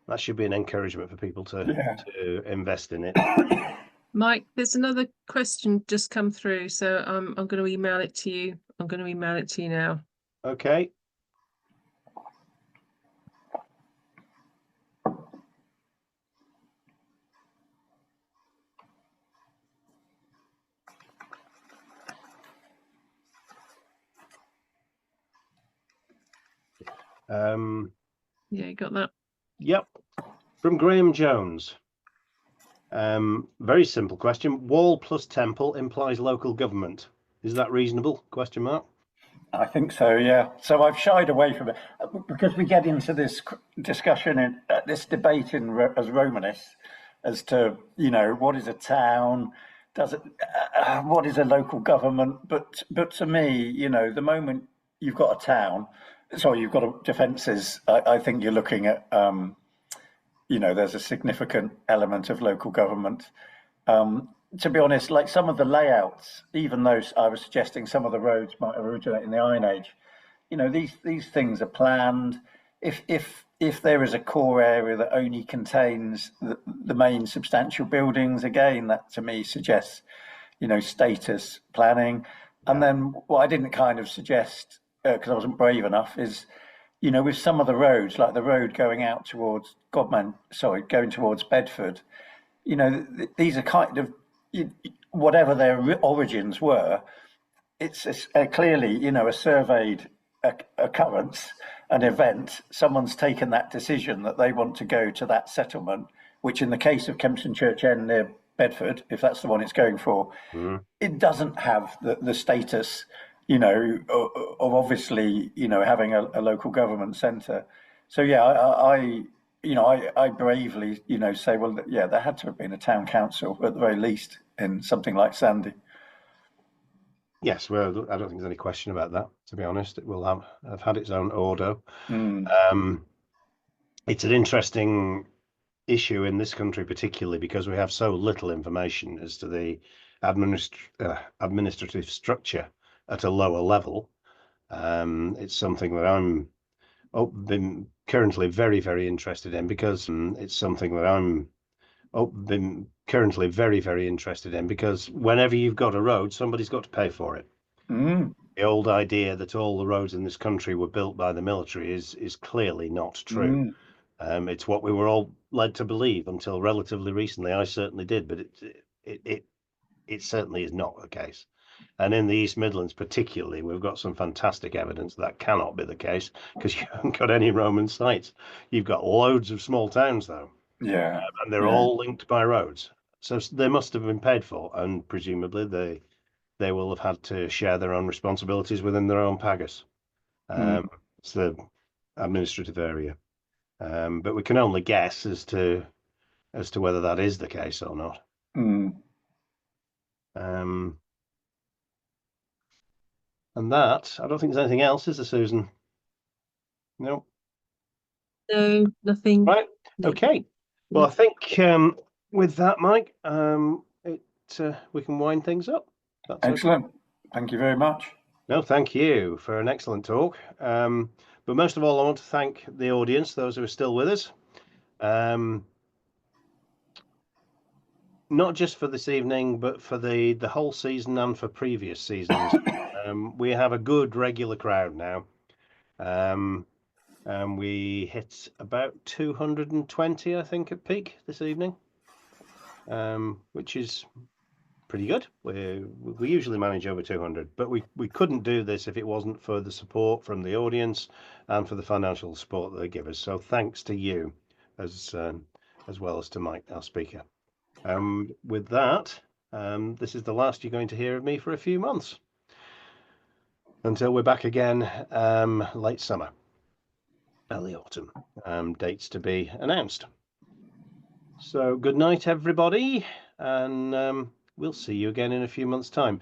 That should be an encouragement for people to invest in it. Mike, there's another question just come through, so I'm going to email it to you. I'm going to email it to you now. Okay. Yeah, you got that? Yep. From Graham Jones. Very simple question. Wall plus temple implies local government. Is that reasonable? Question mark. I think so, yeah. So I've shied away from it because we get into this discussion in this debate as Romanists as to, you know, what is a town? Does it? What is a local government? But to me, you know, the moment you've got a town, sorry, you've got defences. I think you're looking at, you know, there's a significant element of local government. To be honest, like some of the layouts, even though I was suggesting some of the roads might originate in the Iron Age, you know, these things are planned. If there is a core area that only contains the main substantial buildings, again, that to me suggests, you know, status planning. And then what I didn't kind of suggest, because I wasn't brave enough, is, you know, with some of the roads, like the road going out towards going towards Bedford, you know, these are kind of, whatever their origins were, it's clearly, you know, a surveyed occurrence, an event. Someone's taken that decision that they want to go to that settlement, which in the case of Kempston Church End near Bedford, if that's the one it's going for, it doesn't have the status, you know, of obviously, you know, having a local government centre. So yeah, I bravely, you know, say, well, yeah, there had to have been a town council at the very least in something like Sandy. Yes, well, I don't think there's any question about that, to be honest. It will have had its own order. It's an interesting issue in this country, particularly because we have so little information as to the administrative structure at a lower level. It's something that I'm been currently very, very interested in because it's something that I'm been currently very, very interested in because whenever you've got a road, somebody's got to pay for it. The old idea that all the roads in this country were built by the military is clearly not true. It's what we were all led to believe until relatively recently. I certainly did, but it certainly is not the case. And in the East Midlands particularly, we've got some fantastic evidence that cannot be the case because you haven't got any Roman sites. You've got loads of small towns, though. Yeah. And they're all linked by roads. So they must have been paid for, and presumably they will have had to share their own responsibilities within their own pagas. It's the administrative area. But we can only guess as to whether that is the case or not. And that, I don't think there's anything else, is there, Susan? No. No, nothing. Right. Okay. Well, I think with that, Mike, we can wind things up. That's excellent. Okay. Thank you very much. No, thank you for an excellent talk. But most of all, I want to thank the audience, those who are still with us. Not just for this evening, but for the whole season and for previous seasons. We have a good regular crowd now. And we hit about 220, I think, at peak this evening, which is pretty good. We usually manage over 200, but we couldn't do this if it wasn't for the support from the audience and for the financial support that they give us. So thanks to you, as well as to Mike, our speaker. With that, this is the last you're going to hear of me for a few months, until we're back again late summer, early autumn. Dates to be announced. So good night, everybody, and we'll see you again in a few months' time.